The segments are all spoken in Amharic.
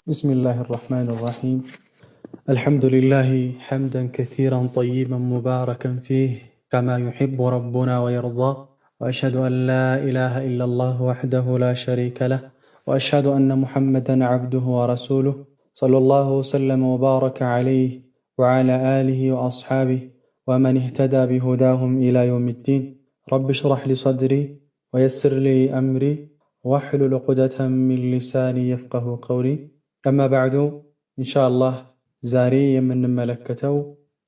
بسم الله الرحمن الرحيم. الحمد لله حمدا كثيرا طيبا مباركا فيه كما يحب ربنا ويرضى، وأشهد أن لا إله إلا الله وحده لا شريك له، وأشهد أن محمدا عبده ورسوله صلى الله وسلم وبارك عليه وعلى آله وأصحابه ومن اهتدى بهداهم إلى يوم الدين. رب اشرح لي صدري ويسر لي أمري واحلل عقدة من لساني يفقه قولي. أما بعد إن شاء الله زاري من ملكته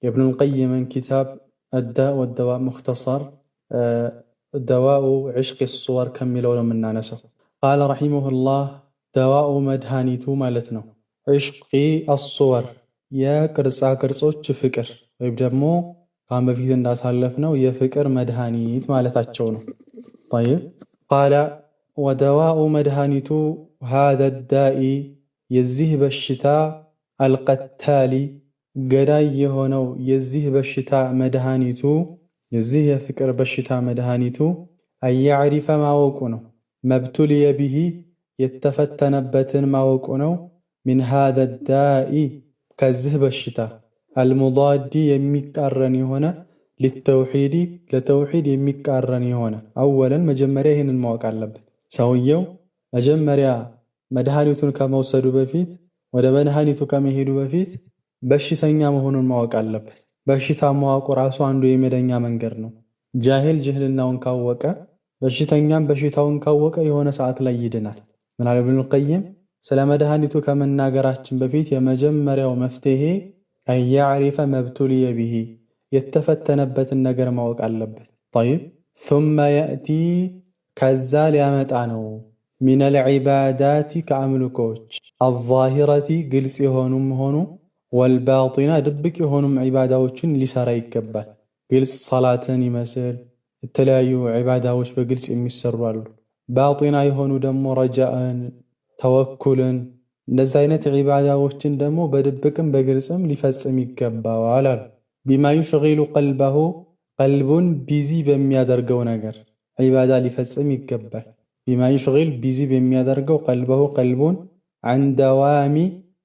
ابن القيم من كتاب الداء والدواء مختصر دواء عشق الصور كملوا من نانسه. قال رحمه الله: دواء مدهانيتو مالتنا عشق الصور يا كرصا كرصوች ፍቅር ወይም ደግሞ ካም በፊት እንዳሳለፍነው የፍቅር መድሃኒት ማለታቸው ነው። طيب قال ودواء مدهانيتو هذا الداء የዚህ በሽታ አልቀታሊ ገዳይ የሆነው የዚህ በሽታ መድሃኒቱ የዚህ የፍቅር በሽታ መድሃኒቱ አያዕሪፈ ማወቁ ነው። መብቱልየ ቢሂ የተፈተነበትን ማወቁ ነው። ሚን ሃዛ ዳኢ ከዚህ በሽታ አልሙዳዲ የሚቃረን የሆነ ሊተውሂድ ለተውሂድ የሚቃረን የሆነ አወለን መጀመሪያ ይህንን ማወቅ አለበት። ሰውየው መጀመሪያ መድሃኒቱን ከመውሰዱ በፊት ወደ መድሃኒቱ ከመሄዱ በፊት በሽተኛ መሆኑን ማወቅ አለበት። በሽታ ማወቁ ራሱ አንዱ የመደኛ መንገድ ነው። ጃሂል ጅህልናውን ካወቀ በሽተኛም በሽታውን ካወቀ የሆነ ሰዓት ላይ ይድናል። ምናለ ኢብኑል ቀይም ስለ መድሃኒቱ ከመናገራችን በፊት የመጀመሪያው መፍትሄ አያዕሪፈ መብቱልየ ቢሂ የተፈተነበትን ነገር ማወቅ አለበት። طيب ثم يأتي ከዛ ሊያመጣ ነው ሚነል ዒባዳቲ ከአምልኮች አዛሂረቲ ግልጽ የሆኑም ሆኑ ወልባጢና ድብቅ የሆኑም ዒባዳዎችን ሊሰራ ይገባል። ግልጽ ሰላትን ይመስል የተለያዩ ዒባዳዎች በግልጽ የሚሰሩ አሉ። ባጢና የሆኑ ደግሞ ረጃእን፣ ተወኩልን እንደዚህ አይነት ዒባዳዎችን ደግሞ በድብቅም በግልጽም ሊፈጽም ይገባዋል አሉ። ቢማ ዩሽጊሉ ቀልበሁ ቀልቡን ቢዚ በሚያደርገው ነገር ዒባዳ ሊፈጽም ይገባል። ቢማ ዩሽጊል ቢዚ በሚያደርገው ቀልበሁ ቀልቡን አን ደዋሚ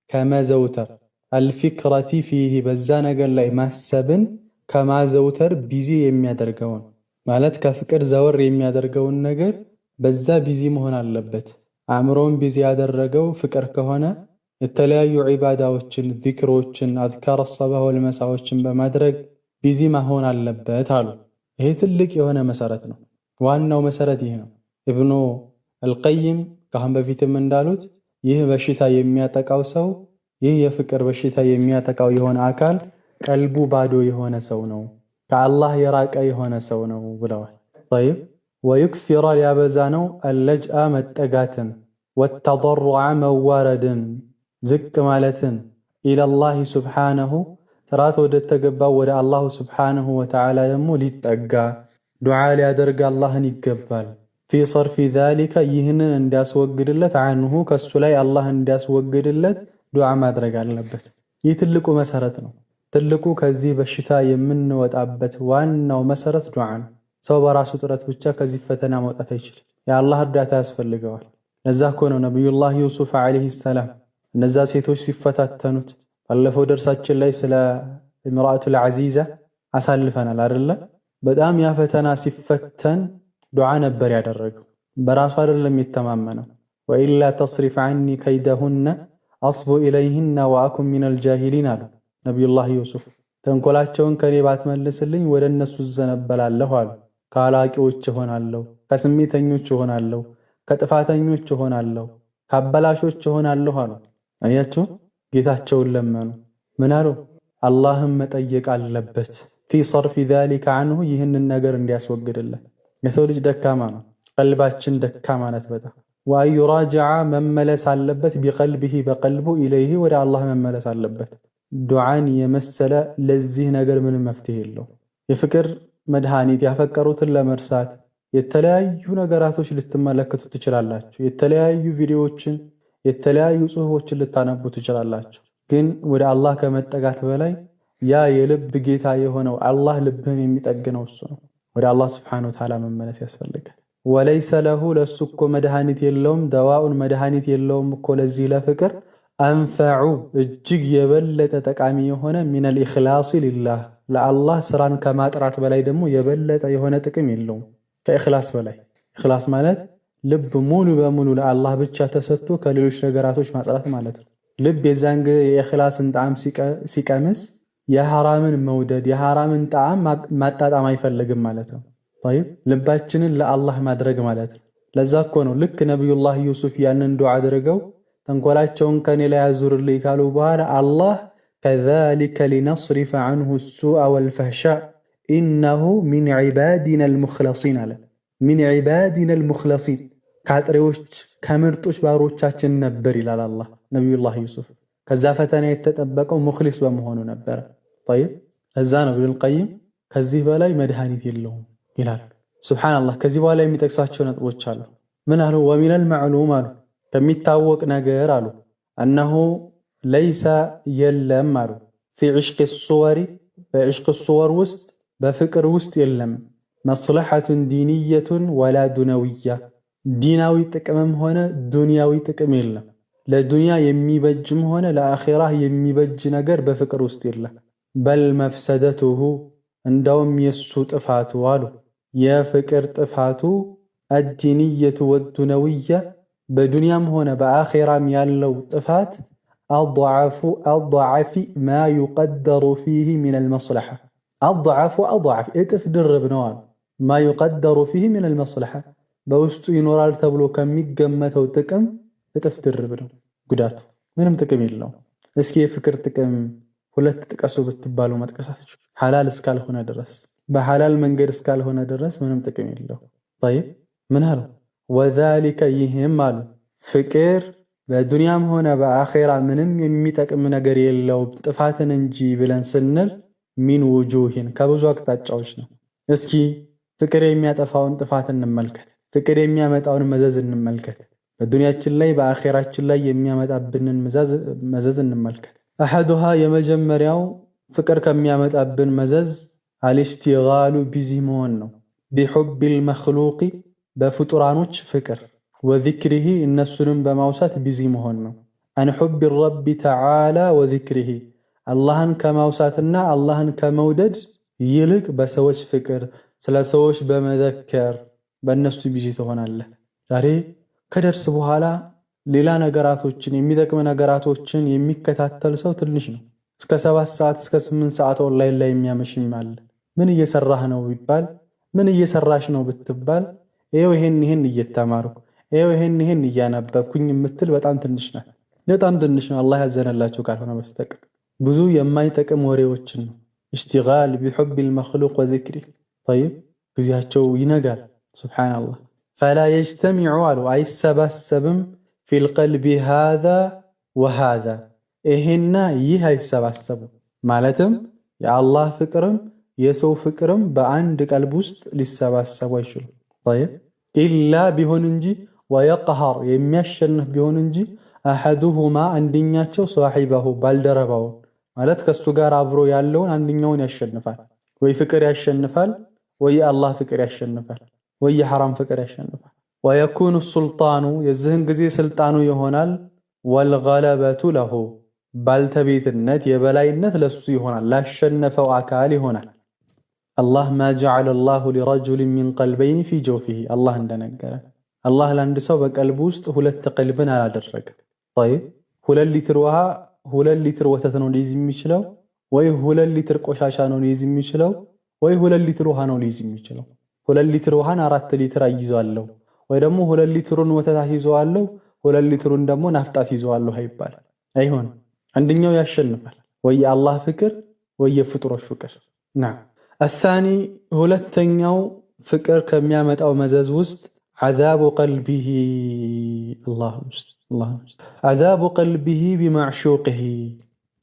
ከመዘውተር አልፊክረቲ ፊህ በዛ ነገር ላይ ማሰብን ከማዘውተር ቢዚ የሚያደርገውን ማለት ከፍቅር ዘወር የሚያደርገውን ነገር በዛ ቢዚ መሆን አለበት። አእምሮውን ቢዚ ያደረገው ፍቅር ከሆነ የተለያዩ ዒባዳዎችን፣ ዚክሮችን፣ አዝካር ሰባህ ወልመሳዎችን በማድረግ ቢዚ መሆን አለበት አሉ። ይሄ ትልቅ የሆነ መሰረት ነው። ዋናው መሰረት ይህ ነው። ኢብኑ አልቀይም ከአሁን በፊትም እንዳሉት ይህ በሽታ የሚያጠቃው ሰው ይህ የፍቅር በሽታ የሚያጠቃው የሆነ አካል ቀልቡ ባዶ የሆነ ሰው ነው፣ ከአላህ የራቀ የሆነ ሰው ነው ብለዋል። طيب ወይክሲራ ሊያበዛ ነው አልለጅአ መጠጋትን፣ ወተضرع መዋረድን ዝቅ ማለትን ኢለላህ ሱብሓነሁ ጥራት ወደ ተገባው ወደ አላሁ ሱብሓነሁ ወተዓላ ደግሞ ሊጠጋ ዱዓ ሊያደርግ አላህን ይገባል። ፊ ሰርፊ ዛሊከ ይህንን እንዲያስወግድለት አንሁ ከሱ ላይ አላህ እንዲያስወግድለት ዱዓ ማድረግ አለበት። ይህ ትልቁ መሰረት ነው። ትልቁ ከዚህ በሽታ የምንወጣበት ዋናው መሰረት ዱዓ ነው። ሰው በራሱ ጥረት ብቻ ከዚህ ፈተና መውጣት አይችልም። የአላህ እርዳታ ያስፈልገዋል። ለዛ እኮ ነው ነቢዩላህ ዩሱፍ ዓለይሂ ሰላም እነዛ ሴቶች ሲፈታተኑት ባለፈው ደርሳችን ላይ ስለ ኢምራአቱል ዐዚዛ አሳልፈናል አይደለ? በጣም ያ ፈተና ሲፈተን ዱዓ ነበር ያደረገው። በራሱ አይደለም የተማመነው። ወኢላ ተስሪፍ ዐኒ ከይደሁነ አስቡ ኢለይሂነ ወአኩን ሚነል ጃሂሊን አሉ ነቢዩላህ ዩሱፍ። ተንኮላቸውን ከኔ ባትመልስልኝ ወደ እነሱ ዘነበላለሁ አሉ። ከአላቂዎች እሆናለሁ፣ ከስሜተኞች እሆናለሁ፣ ከጥፋተኞች እሆናለሁ፣ ከአበላሾች እሆናለሁ አሉ። አያችሁ፣ ጌታቸውን ለመኑ። ምን አሉ? አላህም መጠየቅ አለበት ፊ ሰርፊ ዛሊከ ዐንሁ ይህንን ነገር እንዲያስወግድለት። የሰው ልጅ ደካማ ነው። ቀልባችን ደካማ ናት በጣም። ወአዩራጅዐ መመለስ አለበት ቢቀልቢሂ በቀልቡ ኢለይሂ ወደ አላህ መመለስ አለበት። ዱዓን የመሰለ ለዚህ ነገር ምንም መፍትሄ የለው። የፍቅር መድሃኒት ያፈቀሩትን ለመርሳት የተለያዩ ነገራቶች ልትመለከቱ ትችላላችሁ። የተለያዩ ቪዲዮዎችን፣ የተለያዩ ጽሑፎችን ልታነቡ ትችላላችሁ። ግን ወደ አላህ ከመጠጋት በላይ ያ የልብ ጌታ የሆነው አላህ ልብህን የሚጠግነው እሱ ነው። ወደ አላህ ስብሓነሁ ወተዓላ መመለስ ያስፈልጋል። ወለይሰ ለሁ ለሱ እኮ መድኃኒት የለውም፣ ደዋኡን መድኃኒት የለውም እኮ ለዚህ ለፍቅር አንፈዑ እጅግ የበለጠ ጠቃሚ የሆነ ሚነል ኢኽላሲ ሊላህ ለአላህ ስራን ከማጥራት በላይ ደግሞ የበለጠ የሆነ ጥቅም የለውም ከኢኽላስ በላይ። ኢኽላስ ማለት ልብ ሙሉ በሙሉ ለአላህ ብቻ ተሰጥቶ ከሌሎች ነገራቶች ማጽራት ማለት ነው። ልብ የዛን ጊዜ የኢኽላስን ጣዕም ሲቀምስ የሐራምን መውደድ የሐራምን ጣዕም ማጣጣም አይፈልግም ማለት ነው። طيب ልባችንን ለአላህ ማድረግ ማለት ነው። ለዛ እኮ ነው ልክ ነብዩላህ ዩሱፍ ያንን ዱዓ አድርገው ተንኮላቸውን ከኔ ላይ አዙርልኝ ካሉ በኋላ አላህ ከዛሊከ ሊነስሪፈ ዐንሁ ሱአ ወልፈህሻእ ኢነሁ ሚን ዒባዲነል ሙኽለሲን አለ። ሚን ዒባዲነል ሙኽለሲን ከአጥሬዎች ከምርጦች ባሮቻችን ነበር ይላል አላህ ነብዩላህ ዩሱፍ። ከዛ ፈተና የተጠበቀው ሙኽሊስ በመሆኑ ነበር። طيب እዛ ነው ኢብኑል ቀይም ከዚህ በላይ መድኃኒት የለውም ይላል። ሱብሃንአላህ ከዚህ በኋላ የሚጠቅሷቸው ነጥቦች አሉ። ምን አሉ? ወሚነል መዕሉም አሉ ከሚታወቅ ነገር አሉ እነሆ ለይሰ የለም አሉ ፊ ዒሽቅ ሱወሪ በዒሽቅ ሱወር ውስጥ በፍቅር ውስጥ የለም መስለሐቱን ዲንየቱን ወላ ዱነውያ ዲናዊ ጥቅምም ሆነ ዱንያዊ ጥቅም የለም። ለዱንያ የሚበጅም ሆነ ለአኺራህ የሚበጅ ነገር በፍቅር ውስጥ የለም። በል መፍሰደቱሁ እንዳውም የሱ ጥፋቱ አሉ የፍቅር ጥፋቱ አዲንየቱ ወዱነውያ በዱንያም ሆነ በአኺራም ያለው ጥፋት አضዓፊ ማ ዩቀደሩ ፊህ ሚነል መስለሐ አضዓፉ እጥፍ ድርብ ነው አሉ ማ ዩቀደሩ ፊህ ሚነል መስለሐ በውስጡ ይኖራል ተብሎ ከሚገመተው ጥቅም እጥፍ ድርብ ነው ጉዳቱ። ምንም ጥቅም የለውም። እስኪ የፍቅር ጥቅም ሁለት ጥቀሱ ብትባሉ መጥቀሳችሁ ሐላል እስካልሆነ ድረስ በሐላል መንገድ እስካልሆነ ድረስ ምንም ጥቅም የለው። طيب ምን አሉ? ወዛሊከ ይህም አሉ ፍቅር በዱንያም ሆነ በአኺራ ምንም የሚጠቅም ነገር የለውም ጥፋትን እንጂ ብለን ስንል ሚን ውጁሂን ከብዙ አቅጣጫዎች ነው። እስኪ ፍቅር የሚያጠፋውን ጥፋት እንመልከት። ፍቅር የሚያመጣውን መዘዝ እንመልከት። በዱንያችን ላይ በአኺራችን ላይ የሚያመጣብንን መዘዝ እንመልከት። አሐዱሃ የመጀመሪያው ፍቅር ከሚያመጣብን መዘዝ አልኢስቲጋሉ ቢዚ መሆን ነው። ቢሑቢል መኽሉቂ በፍጡራኖች ፍቅር ወዚክሪሂ እነሱንም በማውሳት ቢዚ መሆን ነው። አን ሑቢ ረቢ ተዓላ ወዚክሪሂ አላህን ከማውሳትና አላህን ከመውደድ ይልቅ በሰዎች ፍቅር ስለ ሰዎች በመዘከር በእነሱ ቢዚ ትሆናለህ። ዛሬ ከደርስ በኋላ ሌላ ነገራቶችን የሚጠቅም ነገራቶችን የሚከታተል ሰው ትንሽ ነው። እስከ 7 ሰዓት እስከ 8 ሰዓት ኦንላይን ላይ የሚያመሽም አለ። ምን እየሰራህ ነው ቢባል ምን እየሰራሽ ነው ብትባል ይሄው ይሄን እየተማርኩ ይሄው ይሄን እያነበብኩኝ የምትል በጣም ትንሽ ናት። በጣም ትንሽ ነው። አላህ ያዘነላቸው ካልሆነ በስተቀር ብዙ የማይጠቅም ወሬዎችን ነው። ኢስቲጋል ቢሑቢል መኽሉቅ ወዚክሪ طيب ጊዜያቸው ይነጋል። ሱብሃንአላህ ፈላ የጅተሚዑ አሉ አይሰባሰብም ፊል ቀልቢ ሃዛ ወሃዛ ይሄና ይህ አይሰባሰቡም። ማለትም የአላህ ፍቅርም የሰው ፍቅርም በአንድ ቀልብ ውስጥ ሊሰባሰቡ አይችሉም። طيب ኢላ ቢሆን እንጂ ወየቅሃር የሚያሸንፍ ቢሆን እንጂ አሐዱሁማ አንደኛቸው ሷሂበሁ ባልደረባውን ማለት ከሱ ጋር አብሮ ያለውን አንደኛውን ያሸንፋል። ወይ ፍቅር ያሸንፋል፣ ወይ የአላህ ፍቅር ያሸንፋል፣ ወይ የሐራም ፍቅር ያሸንፋል። ወየኩኑ ሱልጣኑ የዚህን ጊዜ ስልጣኑ ይሆናል። ወልገለበቱ ለሁ ባልተቤትነት የበላይነት ለሱ ይሆናል፣ ላሸነፈው አካል ይሆናል። አላህ ማ ጀዐለ ላሁ ሊረጁሊን ሚን ቀልበይኒ ፊ ጀውፊሂ አላህ እንደነገረ አላህ ለአንድ ሰው በቀልቡ ውስጥ ሁለት ቀልብን አላደረገም። طيب 2 ሊትር ውሃ 2 ሊትር ወተት ነው ሊይዝ የሚችለው ወይ 2 ሊትር ቆሻሻ ነው ሊይዝ የሚችለው ወይ 2 ሊትር ውሃ ነው ሊይዝ የሚችለው? 2 ሊትር ውሃን 4 ሊትር አይይዘዋለሁ ወይ ደግሞ 2 ሊትሩን ወተት አይይዘዋለሁ 2 ሊትሩን ደግሞ ናፍጣት ይዘዋለሁ አይባል። አይሆን አንደኛው ያሸንፋል፣ ወይ የአላህ ፍቅር ወይ የፍጡሮች ፍቅር። نعم الثاني ሁለተኛው ፍቅር ከሚያመጣው መዘዝ ውስጥ عذاب قلبه الله عذاب قلبه بمعشوقه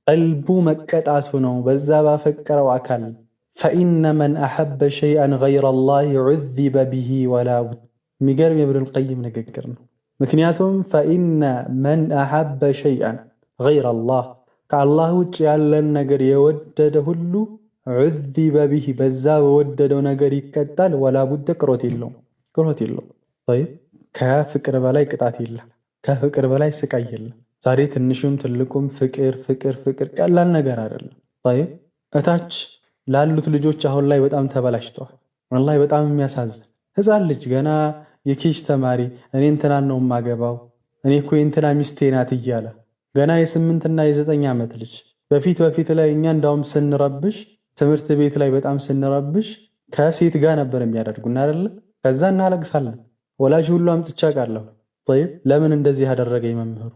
ቀልቡ መቀጣቱ ነው በዛ ባፈቀረው አካል። فإن من أحب شيئا غير الله عذب به ولا بد የሚገርም የኢብኑል ቀይም ንግግር ነው። ምክንያቱም فإن من أحب شيئا غير الله ከአላህ ውጭ ያለን ነገር የወደደ ሁሉ عذب به በዛ በወደደው ነገር ይቀጣል። ولا بد ቅሮት የለውም። طيب ከፍቅር በላይ ቅጣት የለም፣ ከፍቅር በላይ ስቃይ የለም። ዛሬ ትንሹም ትልቁም ፍቅር ፍቅር ፍቅር ቀላል ነገር አይደለም። طيب እታች ላሉት ልጆች አሁን ላይ በጣም ተበላሽተዋል። ወላሂ በጣም የሚያሳዝን ህፃን ልጅ ገና የኬጅ ተማሪ እኔ እንትናን ነው የማገባው እኔ እኮ የእንትና ሚስቴ ናት እያለ ገና የ8 እና የ9 ዓመት ልጅ በፊት ላይ እኛ እንዳውም ስንረብሽ ትምህርት ቤት ላይ በጣም ስንረብሽ ከሴት ጋር ነበር የሚያደርጉን አይደል? ከዛ እናለቅሳለን። ወላጅ ሁሉ አምጥቻ ቃለሁ طيب ለምን እንደዚህ ያደረገኝ መምህሩ?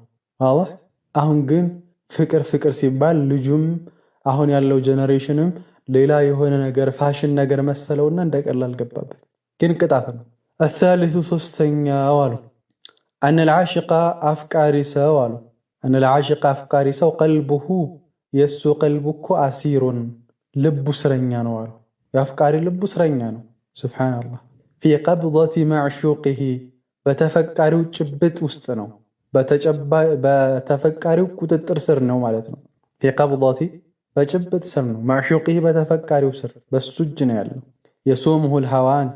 አሁን ግን ፍቅር ሲባል ልጁም አሁን ያለው ጀነሬሽንም ሌላ የሆነ ነገር ፋሽን ነገር መሰለውና እንደቀላል ገባበት። ግን ቅጣት ነው። الثالث ሶስተኛው አሉ أن العاشق أفكاري سو አሉ أن العاشق أفكاري سو قلبه የሱ ቀልቡ እኮ አሲሩን ልቡ እስረኛ ነው አሉ። የአፍቃሪ ልቡ እስረኛ ነው። ሱብሃንአላህ في قبضة معشوقه በተፈቃሪው ጭብጥ ውስጥ ነው። በተፈቃሪው ቁጥጥር ስር ነው ማለት ነው። في قبضة በጭብጥ ስር ነው። معشوقه በተፈቃሪው ስር በሱ እጅ ነው ያለው። የሱሙሁ الهوان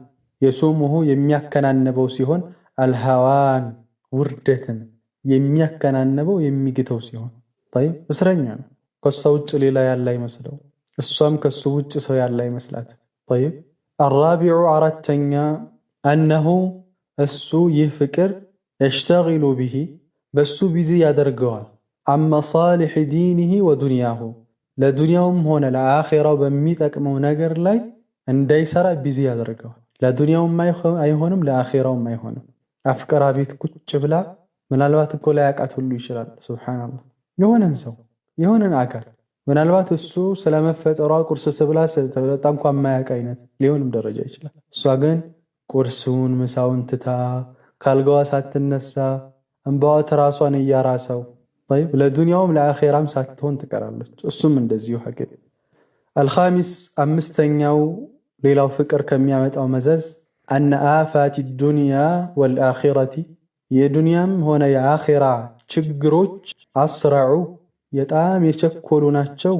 የሱሙሁ የሚያከናነበው ሲሆን الهوان ውርደትን የሚያከናነበው የሚግተው ሲሆን طيب እስረኛ ነው። ከሷ ውጭ ሌላ ያለ አይመስለው፣ እሷም ከሱ ውጭ ሰው ያለ አይመስላት። طيب الرابع አራተኛ أنه እሱ ይህ ፍቅር يشتغل به በሱ ቢዚ ያደርገዋል عن مصالح دينه ودنياه ለዱንያውም ሆነ ለአኺራው በሚጠቅመው ነገር ላይ እንዳይሰራ ቢዚ ያደርገዋል። ለዱንያውም አይሆንም ለአኺራውም አይሆንም። አፍቀራ ቤት ቁጭ ብላ ምናልባት እኮ ላያቃት ሁሉ ይችላል። ሱብሃንአላህ የሆነን ሰው የሆነን አካል ምናልባት እሱ ስለመፈጠሯ ቁርስ ስብላ ስለተበለጣ እንኳን ማያውቅ አይነት ሊሆንም ደረጃ ይችላል። እሷ ግን ቁርሱን ምሳውን ትታ ካልጋዋ ሳትነሳ እንባዋ ተራሷን እያራሰው طيب ለዱንያውም ለአኺራም ሳትሆን ትቀራለች። እሱም እንደዚሁ ሐቂቅ الخامس አምስተኛው ሌላው ፍቅር ከሚያመጣው መዘዝ أن آفات الدنيا والآخرة የዱንያም ሆነ የአኺራ ችግሮች አስራዑ የጣም የቸኮሉ ናቸው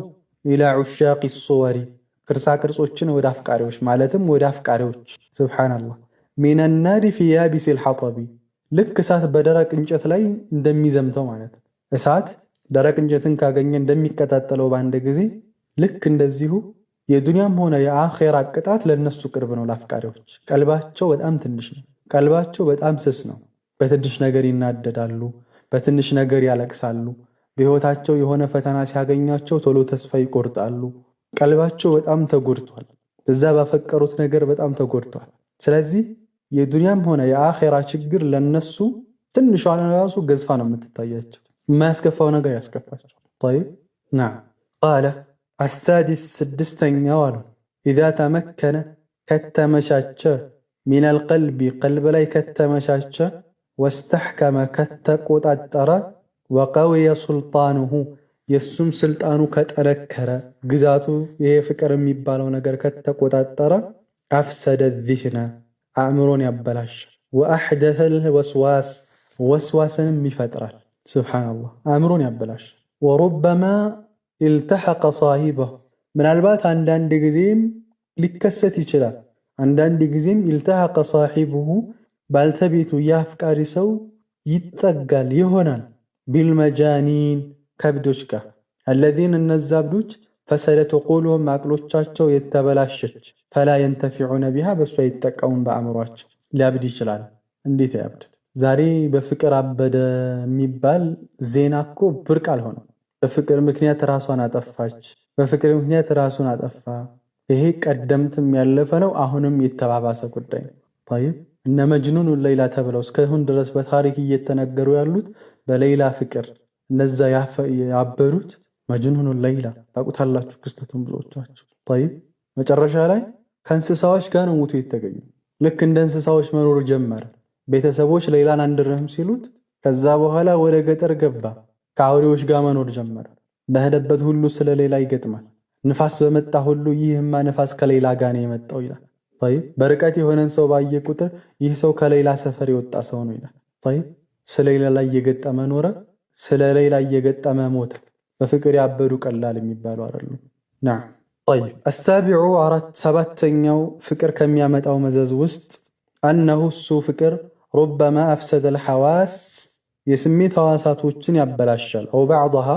ኢላ ዑሻቂ ሱወሪ ቅርጻ ቅርጾችን ወደ አፍቃሪዎች ማለትም ወደ አፍቃሪዎች ሱብሃንአላህ ሚነ ናሪ ፊ ያቢሲል ሐጠቢ ልክ እሳት በደረቅ እንጨት ላይ እንደሚዘምተው ማለት እሳት ደረቅ እንጨትን ካገኘ እንደሚቀጣጠለው በአንድ ጊዜ ልክ እንደዚሁ የዱንያም ሆነ የአኺራ ቅጣት ለነሱ ቅርብ ነው ለአፍቃሪዎች። ቀልባቸው በጣም ትንሽ ነው። ቀልባቸው በጣም ስስ ነው። በትንሽ ነገር ይናደዳሉ፣ በትንሽ ነገር ያለቅሳሉ። በህይወታቸው የሆነ ፈተና ሲያገኛቸው ቶሎ ተስፋ ይቆርጣሉ። ቀልባቸው በጣም ተጎድቷል። እዛ ባፈቀሩት ነገር በጣም ተጎድቷል። ስለዚህ የዱንያም ሆነ የአኺራ ችግር ለነሱ ትንሿ ራሱ ገዝፋ ነው የምትታያቸው። የማያስከፋው ነገር ያስከፋቸው። طيب نعم قال السادس ስድስተኛው አሉ إذا تمكن ከተመቻቸ من القلب قلب ላይ ከተመቻቸ واستحكم ከተቆጣጠረ وقوي سلطانه የሱም ስልጣኑ ከጠነከረ ግዛቱ ይሄ ፍቅር የሚባለው ነገር ከተቆጣጠረ أفسد الذهن አእምሮን ያበላሽ وأحدث الوسواس ወስዋስንም ይፈጥራል። ሱብሃንአላህ አእምሮን ያበላሽ وربما التحق صاحبه ምናልባት አንዳንድ ጊዜም ሊከሰት ይችላል። አንዳንድ ጊዜም التحق صاحبه ባልተቤቱ ያፍቃሪ ሰው ይጠጋል ይሆናል ቢልመጃኒን ከብዶች ጋር الذين እነዛብዶች فسدت قلوبهم አቅሎቻቸው የተበላሸች فلا ينتفعون بها በሷ ይጠቀሙን በአእምሯቸው ሊያብድ ይችላል። እንዴት ያብድ? ዛሬ በፍቅር አበደ የሚባል ዜና እኮ ብርቅ አልሆነም። በፍቅር ምክንያት ራሷን አጠፋች፣ በፍቅር ምክንያት ራሱን አጠፋ። ይሄ ቀደምትም ያለፈ ነው፣ አሁንም የተባባሰ ጉዳይ ነው። طيب እነ መጅኑን ሌላ ተብለው እስካሁን ድረስ በታሪክ እየተነገሩ ያሉት በሌላ ፍቅር እነዛ ያበሩት መጅኑን ሌላ ታውቁታላችሁ ክስተቱን ብሎቻችሁ። طيب መጨረሻ ላይ ከእንስሳዎች ጋር ነው ሞቶ የተገኙ። ልክ እንደ እንስሳዎች መኖር ጀመረ። ቤተሰቦች ሌላን አንድርህም ሲሉት ከዛ በኋላ ወደ ገጠር ገባ። ከአውሬዎች ጋር መኖር ጀመረ። በሄደበት ሁሉ ስለ ሌላ ይገጥማል። ንፋስ በመጣ ሁሉ ይህማ ንፋስ ከሌላ ጋር ነው የመጣው ይላል። طيب በርቀት የሆነን ሰው ባየ ቁጥር ይህ ሰው ከሌላ ሰፈር የወጣ ሰው ነው ይላል። طيب ስለ ሌላ ላይ እየገጠመ ኖረ፣ ስለ ሌላ እየገጠመ ሞተ። በፍቅር ያበዱ ቀላል የሚባሉ አይደሉም። نعم طيب السابع ሰባተኛው ፍቅር ከሚያመጣው መዘዝ ውስጥ أنه እሱ ፍቅር ربما أفسد الحواس የስሜት ሕዋሳቶችን ያበላሻል። አው ባዕضሃ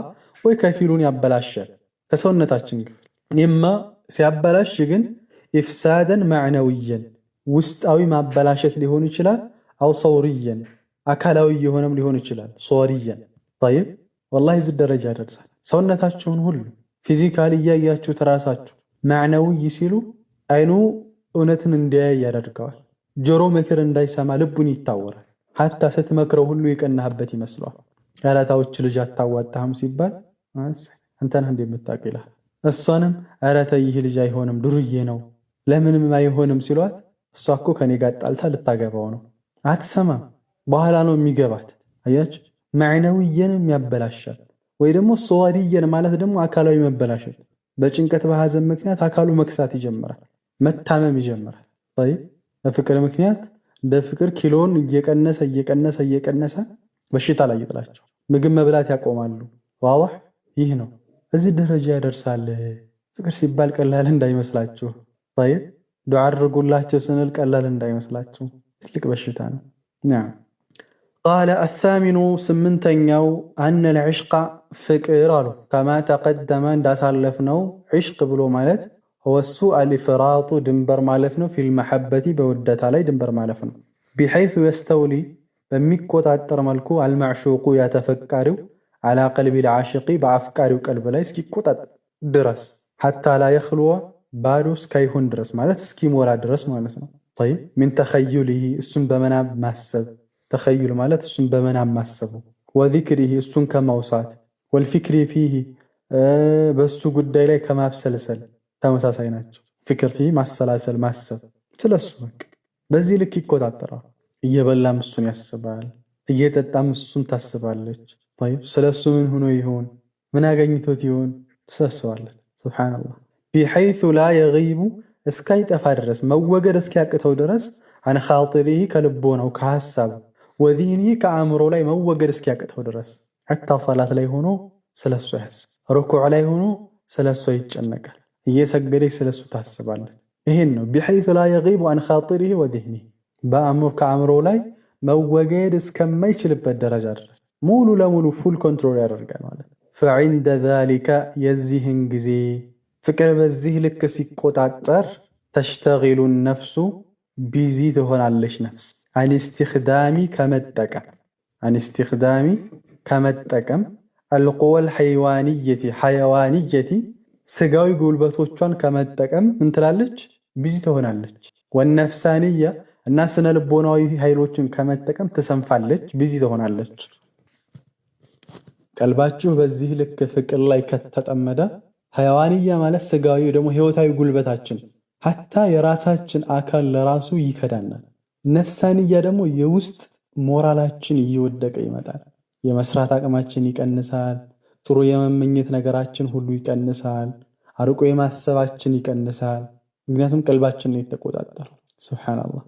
ወይ ከፊሉን ያበላሻል ከሰውነታችን ክፍል። ኢማ ሲያበላሽ ግን ኢፍሳደን ማዕነውየን ውስጣዊ ማበላሸት ሊሆን ይችላል። አው ሰውርየን አካላዊ የሆነም ሊሆን ይችላል። ሶርየን ጠይብ ወላሂ እዚህ ደረጃ ያደርሳል። ሰውነታችሁን ሁሉ ፊዚካሊ እያያችሁት ራሳችሁ ማዕነውይ ሲሉ አይኑ እውነትን እንዲያይ ያደርገዋል። ጆሮ ምክር እንዳይሰማ ልቡን ይታወራል። ሐታ ስትመክረው ሁሉ የቀናህበት ይመስለዋል። አራታዎች ልጅ አታዋጣህም ሲባል አንተን እንደምታውቅ ይላል። እሷንም ኧረ ተይ ይህ ልጅ አይሆንም ዱርዬ ነው ለምንም አይሆንም ሲሏት እሷ እኮ ከኔ ጋር ጣልታ ልታገባው ነው አትሰማም። በኋላ ነው የሚገባት። አያችሁ ማዕነውየንም ያበላሻል። ወይ ደግሞ ሶዋዲየን ማለት ደግሞ አካላዊ መበላሸት፣ በጭንቀት በሐዘን ምክንያት አካሉ መክሳት ይጀምራል፣ መታመም ይጀምራል። طيب በፍቅር ምክንያት እንደ ፍቅር ኪሎን እየቀነሰ በሽታ ላይ ይጥላቸው፣ ምግብ መብላት ያቆማሉ። ዋው ይህ ነው እዚህ ደረጃ ያደርሳል። ፍቅር ሲባል ቀላል እንዳይመስላችሁ። طيب ዱዓ አድርጉላቸው ስንል ቀላል እንዳይመስላችሁ፣ ትልቅ በሽታ ነው። نعم قال الثامن سمنتኛው أن العشق ፍቅር አሉ كما تقدم እንዳሳለፍነው عشق ብሎ ማለት هو السوء الإفراط ድንበር ማለት ነው። في المحبة በውደታ ላይ ድንበር ማለት ነው። بحيث يستولي በሚቆጣጠር መልኩ المعشوق ያተፈቃሪው على قلب العاشق በአፍቃሪው ቀልብ ላይ እስኪቆጣጠር ድረስ حتى لا يخلو ባዶ እስካይሆን ድረስ ማለት እስኪሞላ ድረስ ማለት ነው። طيب من تخيله እሱን በመናብ ማሰብ ተኸዩል ማለት እሱን በመናብ ማሰቡ፣ ወዚክሪሂ እሱን ከማውሳት፣ ወልፊክሪ ፊሂ በሱ ጉዳይ ላይ ከማብሰልሰል ተመሳሳይ ናቸው። ፍክር ፊሂ ማሰላሰል ማሰብ ስለሱ በዚህ ልክ ይቆጣጠራል። እየበላም እሱን ያስባል፣ እየጠጣም እሱን ታስባለች። طيب ስለሱ ምን ሆኖ ይሆን ምን አገኝቶት ይሆን ተሰስባለች። ሱብሃንአላህ ቢሐይሱ ላ የጊቡ እስካይጠፋ ድረስ መወገድ እስኪያቅተው ድረስ አን ኻጢሪሂ ከልቦናው ከሐሳብ ወዚህኒ ከአእምሮ ላይ መወገድ እስኪያቅተው ድረስ ሐታ ሰላት ላይ ሆኖ ስለሱ ያስብ፣ ሩኩዕ ላይ ሆኖ ስለሱ ይጨነቃል፣ እየሰገደች ስለሱ ታስባለች። ይሄን ነው ቢሐይሱ ላ የጊቡ አን ኻጢሪሂ ወዚህኒ ከአእምሮ ላይ መወገድ እስከማይችልበት ደረጃ ድረስ ሙሉ ለሙሉ ፉል ኮንትሮል ያደርጋል ማለት ነው። ፈዒንደ ዛሊከ የዚህን ጊዜ ፍቅር በዚህ ልክ ሲቆጣጠር ተሽተጊሉ ነፍሱ ቢዚ ትሆናለች ነፍስ አንስቲኽዳሚ ከመጠቀም አልቁወል ሐይዋንየቲ ስጋዊ ጉልበቶቿን ከመጠቀም ምን ትላለች ቢዚ ትሆናለች። ወነፍሳንያ እና ስነ ልቦናዊ ኃይሎችን ከመጠቀም ትሰንፋለች፣ ቢዚ ትሆናለች። ቀልባችሁ በዚህ ልክ ፍቅር ላይ ከተጠመደ ሐይዋንያ ማለት ስጋዊ ደግሞ ህይወታዊ ጉልበታችን ሐታ የራሳችን አካል ለራሱ ይከዳናል። ነፍሳንያ ደግሞ የውስጥ ሞራላችን እየወደቀ ይመጣል። የመስራት አቅማችን ይቀንሳል። ጥሩ የመመኘት ነገራችን ሁሉ ይቀንሳል። አርቆ የማሰባችን ይቀንሳል። ምክንያቱም ቀልባችን ነው የተቆጣጠረው። ሱብሃንአላህ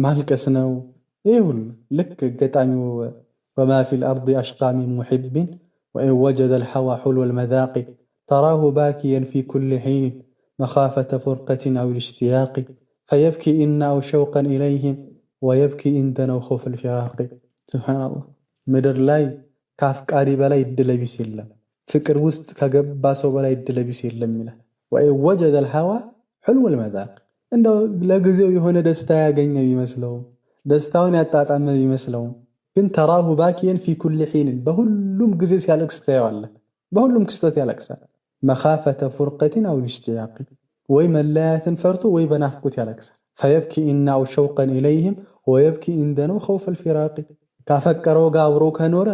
ማልቀስ ነው ይሄ ሁሉ ልክ ገጣሚው ወማ ፊል አርዲ አሽቃ ሚን ሙሒብን ወኢን ወጀደ አልሐዋ ሑልወል መዛቂ ተራሁ ባኪየን ፊ ኩሊ ሒን መኻፈተ ፉርቀትን አው ልሽቲያቂ ፈየብኪ ኢና አው ሸውቀን ኢለይህም ወየብኪ ኢንደነው ኸውፈል ፊራቂ። ሱብሃንአላህ ምድር ላይ ከአፍቃሪ በላይ እድለቢስ የለም፣ ፍቅር ውስጥ ከገባ ሰው በላይ እድለቢስ የለም ይላል። ወኢን ወጀደ አልሐዋ ሑልወል መዛቂ እንደው ለጊዜው የሆነ ደስታ ያገኘ ቢመስለው ደስታውን ያጣጣመ ቢመስለው ግን ተራሁ ባኪየን ፊ ኩሊ ሒን በሁሉም ጊዜ ሲያለቅስ ታየዋለህ። በሁሉም ክስተት ያለቅሳል። መኻፈተ ፉርቀትን አው ልሽቲያቂ ወይ መለያየትን ፈርቶ ወይ በናፍቆት ያለቅሳል። ፈየብኪ ኢና አው ሸውቀን ኢለይህም ወየብኪ ኢንደነው ኸውፈል ፊራቂ ካፈቀረው ጋር አብሮ ከኖረ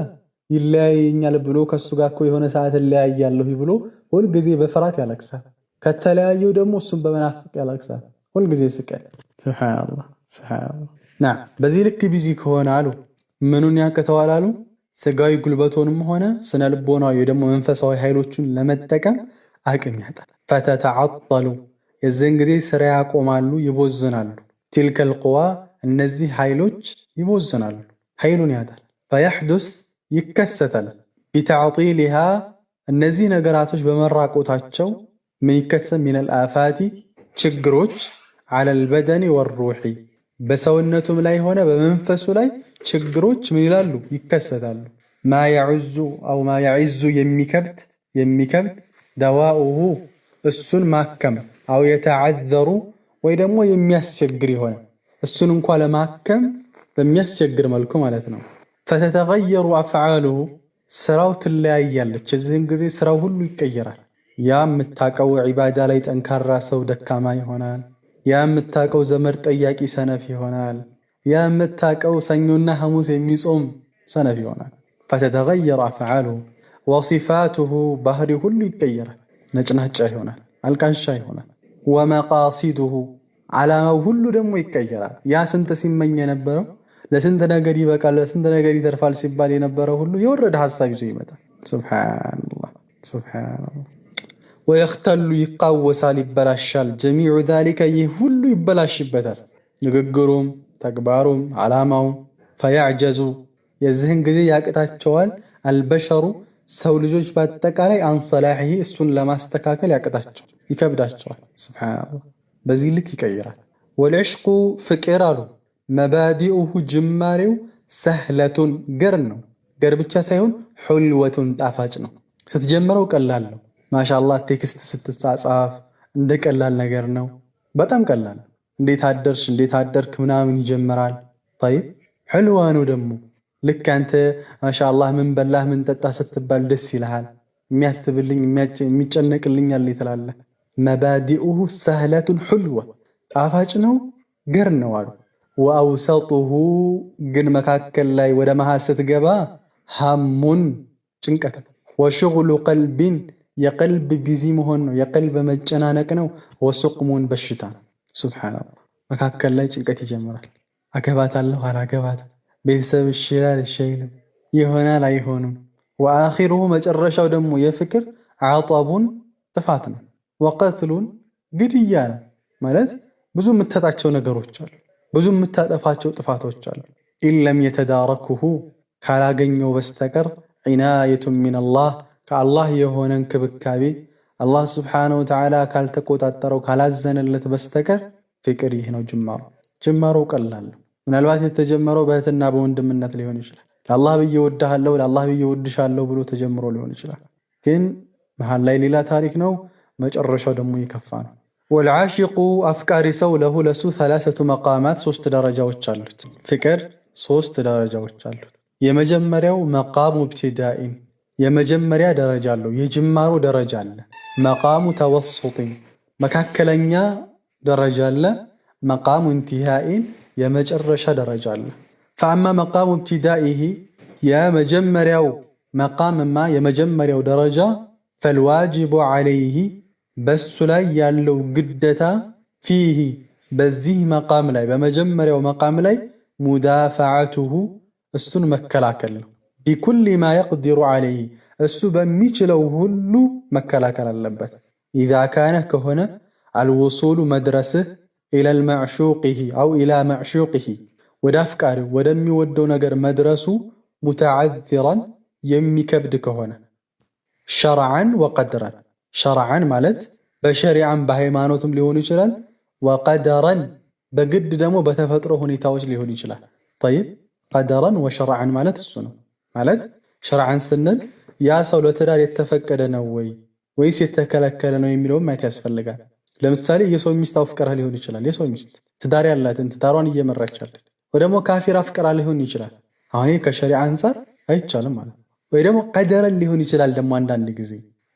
ይለያየኛል ብሎ ከሱ ጋር እኮ የሆነ ሰዓት እለያያለሁ ብሎ ሁልጊዜ በፍርሃት ያለቅሳል። ከተለያየው ደግሞ እሱን በመናፍቅ ያለቅሳል። ሁልጊዜ ስቃይ። ሱብሃንአላህ ና በዚህ ልክ ቢዚ ከሆነ አሉ ምኑን ያቅተዋል አሉ ስጋዊ ጉልበቱንም ሆነ ስነ ልቦናዊ ደግሞ መንፈሳዊ ኃይሎቹን ለመጠቀም አቅም ያጣል። ፈተተዓጠሉ የዚህን ጊዜ ስራ ያቆማሉ፣ ይቦዝናሉ። ቲልከል ቁዋ እነዚህ ኃይሎች ይቦዝናሉ፣ ኃይሉን ያጣል። ፈየሕዱስ ይከሰታል። ቢተዕጢሊሃ እነዚህ ነገራቶች በመራቆታቸው ምን ይከሰት ሚነል አፋቲ ችግሮች አለል በደኒ ወሩሒ በሰውነቱም ላይ ሆነ በመንፈሱ ላይ ችግሮች ምን ይላሉ ይከሰታሉ። ማ የዕዙ የሚከብድ ደዋኡሁ እሱን ማከም አው የተዓዘሩ ወይ ደግሞ የሚያስቸግር የሆነ እሱን እንኳ ለማከም በሚያስቸግር መልኩ ማለት ነው። ፈተተገየሩ አፍዓሉሁ ስራው ትለያያለች። የዚህን ጊዜ ስራው ሁሉ ይቀየራል። ያ የምታቀው ዒባዳ ላይ ጠንካራ ሰው ደካማ ይሆናል። ያ የምታቀው ዘመድ ጠያቂ ሰነፍ ይሆናል። ያ የምታቀው ሰኞና ሐሙስ የሚጾም ሰነፍ ይሆናል። ፈተተገየሩ አፍዓሉሁ ወሲፋቱሁ ባህሪ ሁሉ ይቀየራል። ነጭናጫ ይሆናል፣ አልቃሻ ይሆናል። ወመቃሲዱሁ ዓላማው ሁሉ ደግሞ ይቀየራል። ያ ስንት ሲመኝ የነበረው ለስንት ነገር ይበቃል ለስንት ነገር ይተርፋል ሲባል የነበረው ሁሉ የወረደ ሐሳብ ይዞ ይመጣል። ሱብሃንአላህ ሱብሃንአላህ። ወየኽተሉ ይቃወሳል፣ ይበላሻል። ጀሚዑ ዛሊከ ይህ ሁሉ ይበላሽበታል፣ ንግግሩም ተግባሩም ዓላማውም። ፈያዕጀዙ የዚህን ጊዜ ያቅታቸዋል አልበሸሩ ሰው ልጆች በአጠቃላይ አንሰላሂ እሱን ለማስተካከል ያቅታቸው ይከብዳቸዋል። ሱብሃንአላህ በዚህ ልክ ይቀይራል። ወልዕሽቁ ፍቅር አሉ መባዲኡሁ ጅማሬው ሰህለቱን ገር ነው። ገር ብቻ ሳይሆን ሑልወቱን ጣፋጭ ነው። ስትጀምረው ቀላል ነው። ማሻአላህ ቴክስት ስትጻጻፍ እንደ ቀላል ነገር ነው። በጣም ቀላል። እንዴት አደርሽ እንዴት አደርክ ምናምን ይጀምራል። ጠይብ ሕልዋ ነው ደግሞ ልክ አንተ ማሻአላህ ምን በላህ ምን ጠጣ ስትባል ደስ ይልሃል። የሚያስብልኝ የሚጨነቅልኝ አለ ትላለህ። መባዲኡሁ ሰህለቱን ሑልዋ ጣፋጭ ነው ገር ነው አሉ። ወአውሰጡሁ ግን መካከል ላይ ወደ መሃል ስትገባ ሐሙን ጭንቀት፣ ወሽግሉ ቀልቢን የቀልብ ቢዚ መሆን ነው የቀልብ መጨናነቅ ነው። ወሱቅሙን በሽታ ነው። ሱብሃንአላህ መካከል ላይ ጭንቀት ይጀምራል። አገባታለሁ አላገባትም፣ ቤተሰብ ይሽላል ይሽልም፣ ይሆናል አይሆንም። ወአኺሩሁ መጨረሻው ደግሞ የፍቅር ዓጠቡን ጥፋት ነው። ወቀትሉን ግድያ ነው ማለት ብዙ የምታጣቸው ነገሮች አሉ፣ ብዙ የምታጠፋቸው ጥፋቶች አሉ። ኢለም የተዳረኩሁ ካላገኘው በስተቀር ዒናየቱን ሚነላህ ከአላህ የሆነ እንክብካቤ አላህ ስብሓነሁ ወተዓላ ካልተቆጣጠረው ካላዘነለት በስተቀር ፍቅር ይህ ነው ጅማሮ ቀላል ነው። ምናልባት የተጀመረው በእህትና በወንድምነት ሊሆን ይችላል። ለአላህ ብዬ ወድሃለሁ ለአላህ ብዬ ወድሻለሁ ብሎ ተጀምሮ ሊሆን ይችላል። ግን መሃል ላይ ሌላ ታሪክ ነው፣ መጨረሻው ደግሞ ይከፋ ነው። ወልዓሺቁ አፍቃሪ ሰው ለሱ ሰላሰቱ መቃማት ሶስት ደረጃዎች አሉት። ፍቅር ሶስት ደረጃዎች አሉት። የመጀመሪያው መቃሙ ኢብቲዳኢን የመጀመሪያ ደረጃ አለው፣ የጅማሮ ደረጃ አለ። መቃሙ ተወሱጢን መካከለኛ ደረጃ አለ። መቃሙ ኢንቲሃኢን የመጨረሻ ደረጃ አለ። ፈአማ መቃሙ ኢብቲዳኢሂ የመጀመሪያው መቃምማ የመጀመሪያው ደረጃ ፈልዋጅቡ ዐለይሂ በሱ ላይ ያለው ግደታ ፊሂ በዚህ መቃም ላይ በመጀመሪያው መቃም ላይ ሙዳፈዓቱሁ እሱን መከላከል ነው። ቢኩሊ ማ የቅዲሩ ዐለይሂ እሱ በሚችለው ሁሉ መከላከል አለበት። ኢዛ ካነ ከሆነ አልውሱሉ መድረስህ ኢለል መዕሹቂሂ አው ኢላ መዕሹቂሂ ወደ አፍቃሪው ወደሚወደው ነገር መድረሱ ሙተዓዚራን የሚከብድ ከሆነ ሸርዐን ወቀድረን ሸርዐን ማለት በሸሪዓም በሃይማኖትም ሊሆን ይችላል። ወቀደረን በግድ ደግሞ በተፈጥሮ ሁኔታዎች ሊሆን ይችላል። ጠይብ ቀደረን ወሸርዐን ማለት እሱ ነው። ማለት ሸርዐን ስንል ያ ሰው ለትዳር የተፈቀደ ነው ወይስ የተከለከለ ነው የሚለውን ማየት ያስፈልጋል። ለምሳሌ የሰው ሚስት አፍቅራ ሊሆን ይችላል። የሰው ሚስት ትዳር ያላትን ትዳሯን እየመራች ያለች ወይ ደግሞ ካፊር አፍቅራ ሊሆን ይችላል። አሁን ከሸሪዓ አንፃር አይቻልም ማለት ነው። ወይ ደግሞ ቀደረን ሊሆን ይችላል። ደግሞ አንዳንድ ጊዜ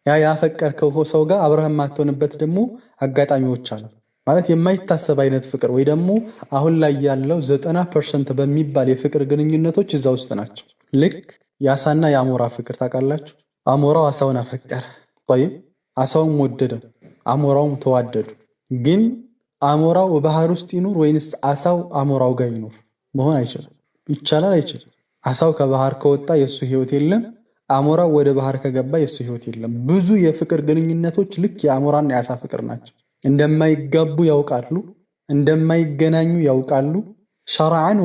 ያ ያፈቀርከው ሰው ጋር አብረህ የማትሆንበት ደግሞ አጋጣሚዎች አሉ። ማለት የማይታሰብ አይነት ፍቅር ወይ ደግሞ አሁን ላይ ያለው 90% በሚባል የፍቅር ግንኙነቶች እዛ ውስጥ ናቸው። ልክ የአሳና የአሞራ ፍቅር ታውቃላችሁ። አሞራው አሳውን አፈቀረ፣ ጠይብ አሳውም ወደደ፣ አሞራውም ተዋደዱ። ግን አሞራው ባህር ውስጥ ይኑር ወይንስ አሳው አሞራው ጋር ይኑር? መሆን አይችልም። ይቻላል አይችልም? አሳው ከባህር ከወጣ የሱ ህይወት የለም፣ አሞራው ወደ ባህር ከገባ የሱ ህይወት የለም። ብዙ የፍቅር ግንኙነቶች ልክ የአሞራና የአሳ ፍቅር ናቸው። እንደማይጋቡ ያውቃሉ፣ እንደማይገናኙ ያውቃሉ። ሸርዐን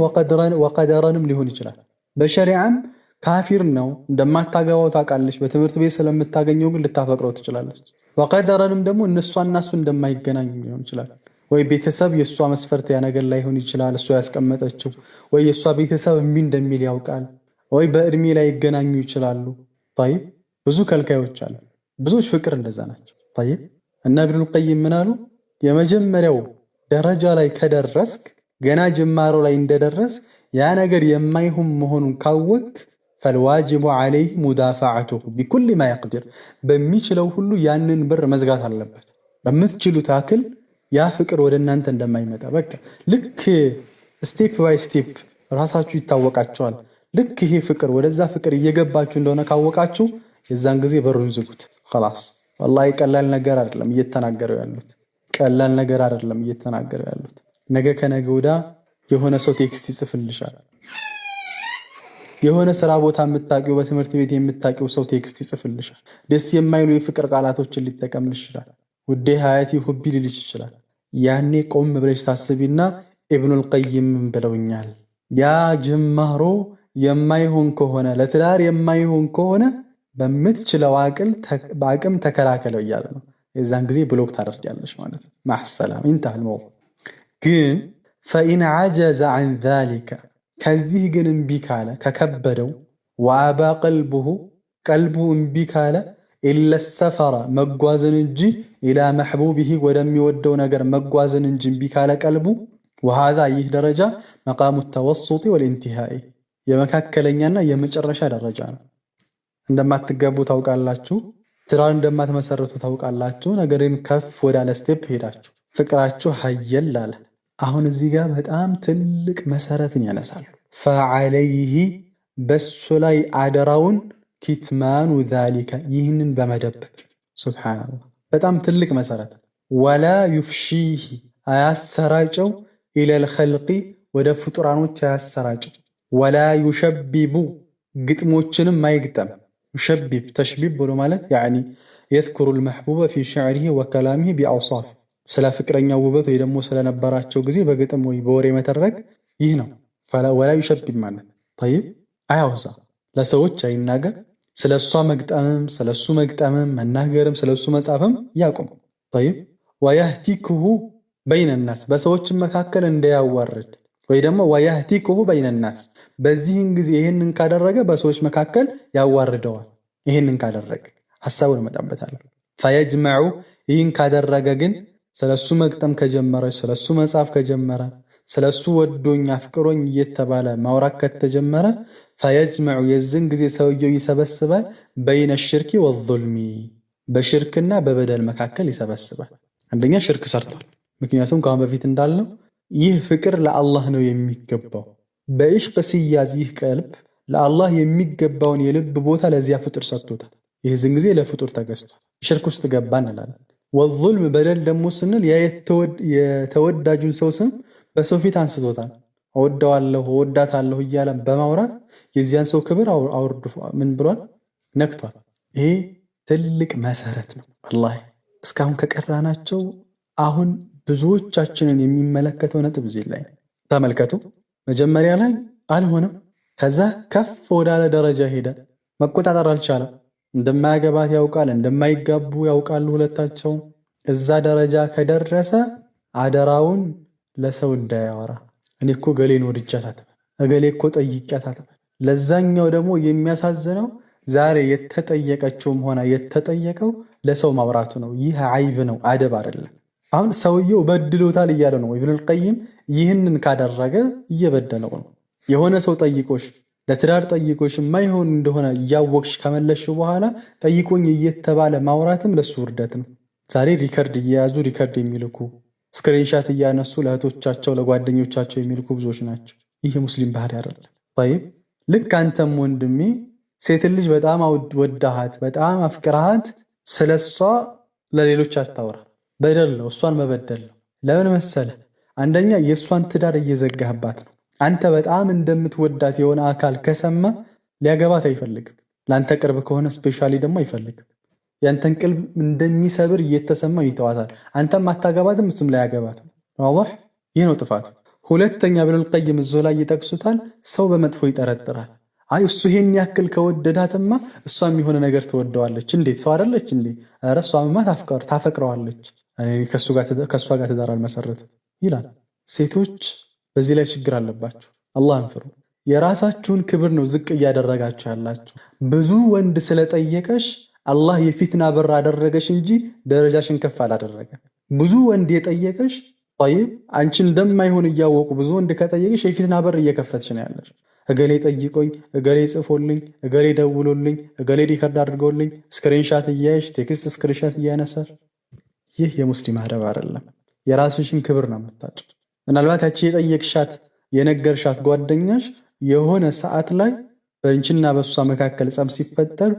ወቀደረንም ሊሆን ይችላል። በሸሪዓም ካፊር ነው እንደማታገባው ታውቃለች። በትምህርት ቤት ስለምታገኘው ግን ልታፈቅረው ትችላለች። ወቀደረንም ደግሞ እነሷና እሱ እንደማይገናኙ ሊሆን ይችላል። ወይ ቤተሰብ የሷ መስፈርት ያ ነገር ላይሆን ይችላል እሷ ያስቀመጠችው ወይ የሷ ቤተሰብ ምን እንደሚል ያውቃል ወይ በእድሜ ላይ ይገናኙ ይችላሉ طيب ብዙ ከልካዮች አሉ ብዙዎች ፍቅር እንደዛ ናቸው طيب እና ኢብኑል ቀይም ምን አሉ የመጀመሪያው ደረጃ ላይ ከደረስክ ገና ጅማሮ ላይ እንደደረስ ያ ነገር የማይሆን መሆኑን ካወቅ فالواجب عليه مدافعته بكل ما يقدر በሚችለው ሁሉ ያንን በር መዝጋት አለበት በምትችሉት አክል ያ ፍቅር ወደ እናንተ እንደማይመጣ በቃ ልክ ስቴፕ ባይ ስቴፕ ራሳችሁ ይታወቃችኋል ልክ ይሄ ፍቅር ወደዛ ፍቅር እየገባችሁ እንደሆነ ካወቃችሁ የዛን ጊዜ በሩን ዝጉት خلاص والله ቀላል ነገር አይደለም እየተናገረው ያሉት ቀላል ነገር አይደለም እየተናገረው ያሉት ነገ ከነገ ወዳ የሆነ ሰው ቴክስት ይጽፍልሻል የሆነ ስራ ቦታ የምታውቂው በትምህርት ቤት የምታውቂው ሰው ቴክስት ይጽፍልሻል ደስ የማይሉ የፍቅር ቃላቶችን ሊጠቀምልሽ ይችላል ውዴ ሀያቲ ሁቢ ሊልሽ ይችላል ያኔ ቆም ብለሽ ታስቢና ኢብኑል ቀይም ብለውኛል ያ ጅማሮ የማይሆን ከሆነ ለትዳር የማይሆን ከሆነ በምትችለው አቅም ተከላከለው እያለ ነው የዛን ጊዜ ብሎክ ታደርጊያለሽ ማለት ነው ማሰላም انتهى الموضوع ግን فإن عجز عن ذلك ከዚህ ግን እምቢ ካለ ከከበደው وابى قلبه ቀልቡ እምቢ ካለ إلا السفر መጓዝን እንጂ إلى محبوبه ወደሚወደው ነገር መጓዝን እንጂ እምቢ ካለ ቀልቡ وهذا ይህ ደረጃ مقام التوسط والانتهاء የመካከለኛና የመጨረሻ ደረጃ ነው እንደማትገቡ ታውቃላችሁ ትዳር እንደማትመሰርቱ ታውቃላችሁ ነገርን ከፍ ወዳለ ስቴፕ ሄዳችሁ ፍቅራችሁ ሀየል አለ አሁን እዚህ ጋር በጣም ትልቅ መሰረትን ያነሳሉ فعليه በሱ ላይ አደራውን ኪትማኑ ذلك ይህንን በመደበቅ ሱብሃንአላህ በጣም ትልቅ መሰረት ولا يفشيه አያሰራጨው الى الخلق ወደ ፍጡራኖች አያሰራጨው ولا يشبب ግጥሞችንም ማይግጠም يشبب تشبيب ብሎ ማለት يعني يذكر المحبوب في شعره وكلامه بأوصاف ስለ ፍቅረኛው ውበት ወይ ደግሞ ስለነበራቸው ጊዜ በግጥም ወይ በወሬ መተረክ ይህ ነው ولا يشبب ማለት طيب አያውሳ ለሰዎች አይናገር ስለሷ መግጠምም መናገርም ስለሱ መጻፍም ያቆም طيب ويهتكه بين الناس በሰዎች መካከል እንዳያዋርድ ወይ ደግሞ ويهتكه بين الناس በዚህን ጊዜ ይሄንን ካደረገ በሰዎች መካከል ያዋርደዋል ይሄንን ካደረገ ሐሳቡን መጣበታል فيجمع ይህን ካደረገ ግን ስለሱ መግጠም ከጀመረ ስለሱ መጻፍ ከጀመረ ስለሱ ወዶኝ አፍቅሮኝ እየተባለ ማውራት ከተጀመረ فيجمع የዝን ጊዜ ሰውየው ይሰበስባል بين الشرك والظلم በሽርክና በበደል መካከል ይሰበስባል አንደኛ ሽርክ ሰርቷል ምክንያቱም ከአሁን በፊት እንዳልነው ይህ ፍቅር ለአላህ ነው የሚገባው በኢሽቅ ሲያዝ ይህ ቀልብ ለአላህ የሚገባውን የልብ ቦታ ለዚያ ፍጡር ሰጥቶታል ይህን ጊዜ ለፍጡር ተገዝቷል ሽርክ ውስጥ ገባን እንላለን والظلم በደል ደግሞ ስንል የተወዳጁን ሰው ስም በሰው ፊት አንስቶታል ወደዋለሁ ወዳታለሁ እያለ በማውራት የዚያን ሰው ክብር አውርዱ ምን ብሏል ነክቷል ይሄ ትልቅ መሰረት ነው والله እስካሁን ከቀራናቸው አሁን ብዙዎቻችንን የሚመለከተው ነጥብ እዚህ ላይ ተመልከቱ መጀመሪያ ላይ አልሆነም ከዛ ከፍ ወዳለ ደረጃ ሄደ መቆጣጠር አልቻለም እንደማያገባት ያውቃል እንደማይጋቡ ያውቃሉ ሁለታቸው እዛ ደረጃ ከደረሰ አደራውን ለሰው እንዳያወራ እኔ እኮ ገሌን ወድጃታል እገሌ እኮ ጠይቄያታል ለዛኛው ደግሞ የሚያሳዝነው ዛሬ የተጠየቀችውም ሆነ የተጠየቀው ለሰው ማውራቱ ነው ይህ አይብ ነው አደብ አይደለም አሁን ሰውየው በድሎታል እያለ ነው ኢብኑል ቀይም ይህንን ካደረገ እየበደለው ነው የሆነ ሰው ጠይቆሽ ለትዳር ጠይቆሽ ማይሆን እንደሆነ ያወቅሽ ከመለሽው በኋላ ጠይቆኝ እየተባለ ማውራትም ለሱ ውርደት ነው ዛሬ ሪከርድ እየያዙ ሪከርድ የሚልኩ ስክሪንሻት እያነሱ ለእህቶቻቸው ለጓደኞቻቸው የሚልኩ ብዙዎች ናቸው ይህ ሙስሊም ባህሪ አይደለም طيب ልክ አንተም ወንድሜ ሴት ልጅ በጣም ወዳሃት በጣም አፍቅራሃት ስለሷ ለሌሎች አታውራ በደል ነው እሷን መበደል ነው ለምን መሰለ አንደኛ የሷን ትዳር እየዘጋህባት ነው አንተ በጣም እንደምትወዳት የሆነ አካል ከሰማ ሊያገባት አይፈልግም ላንተ ቅርብ ከሆነ ስፔሻሊ ደግሞ አይፈልግም ያንተን ቅልብ እንደሚሰብር እየተሰማ ይተዋታል አንተም አታገባትም እሱም ላይ ያገባትም ዋضح ይህ ነው ጥፋቱ ሁለተኛ ኢብኑል ቀይም እዚህ ላይ ይጠቅሱታል ሰው በመጥፎ ይጠረጥራል አይ እሱ ይሄን ያክል ከወደዳትማ እሷም የሆነ ነገር ትወደዋለች እንዴት ሰው አይደለች እንዴ ኧረ እሷማ ታፈቅረዋለች እኔ ከሷ ጋር ትዳር አልመሰረትም ይላል። ሴቶች በዚህ ላይ ችግር አለባችሁ። አላህን ፍሩ። የራሳችሁን ክብር ነው ዝቅ እያደረጋችሁ ያላችሁ። ብዙ ወንድ ስለጠየቀሽ አላህ የፊትና በር አደረገሽ እንጂ ደረጃሽን ከፍ አላደረገ። ብዙ ወንድ የጠየቀሽ ጠይብ አንቺ እንደማይሆን እያወቁ ብዙ ወንድ ከጠየቀሽ የፊትና በር እየከፈትሽ ነው ያለሽ። እገሌ ጠይቆኝ፣ እገሌ ጽፎልኝ፣ እገሌ ደውሎልኝ፣ እገሌ ሪከርድ አድርጎልኝ ስክሪንሻት እያየሽ ቴክስት ስክሪንሻት እያነሳሽ፣ ይህ የሙስሊም አደብ አይደለም። የራስሽን ክብር ነው የምታጭው። ምናልባት ያቺ የጠየቅሻት የነገርሻት ጓደኛሽ የሆነ ሰዓት ላይ በአንቺና በሷ መካከል ጸብ ሲፈጠር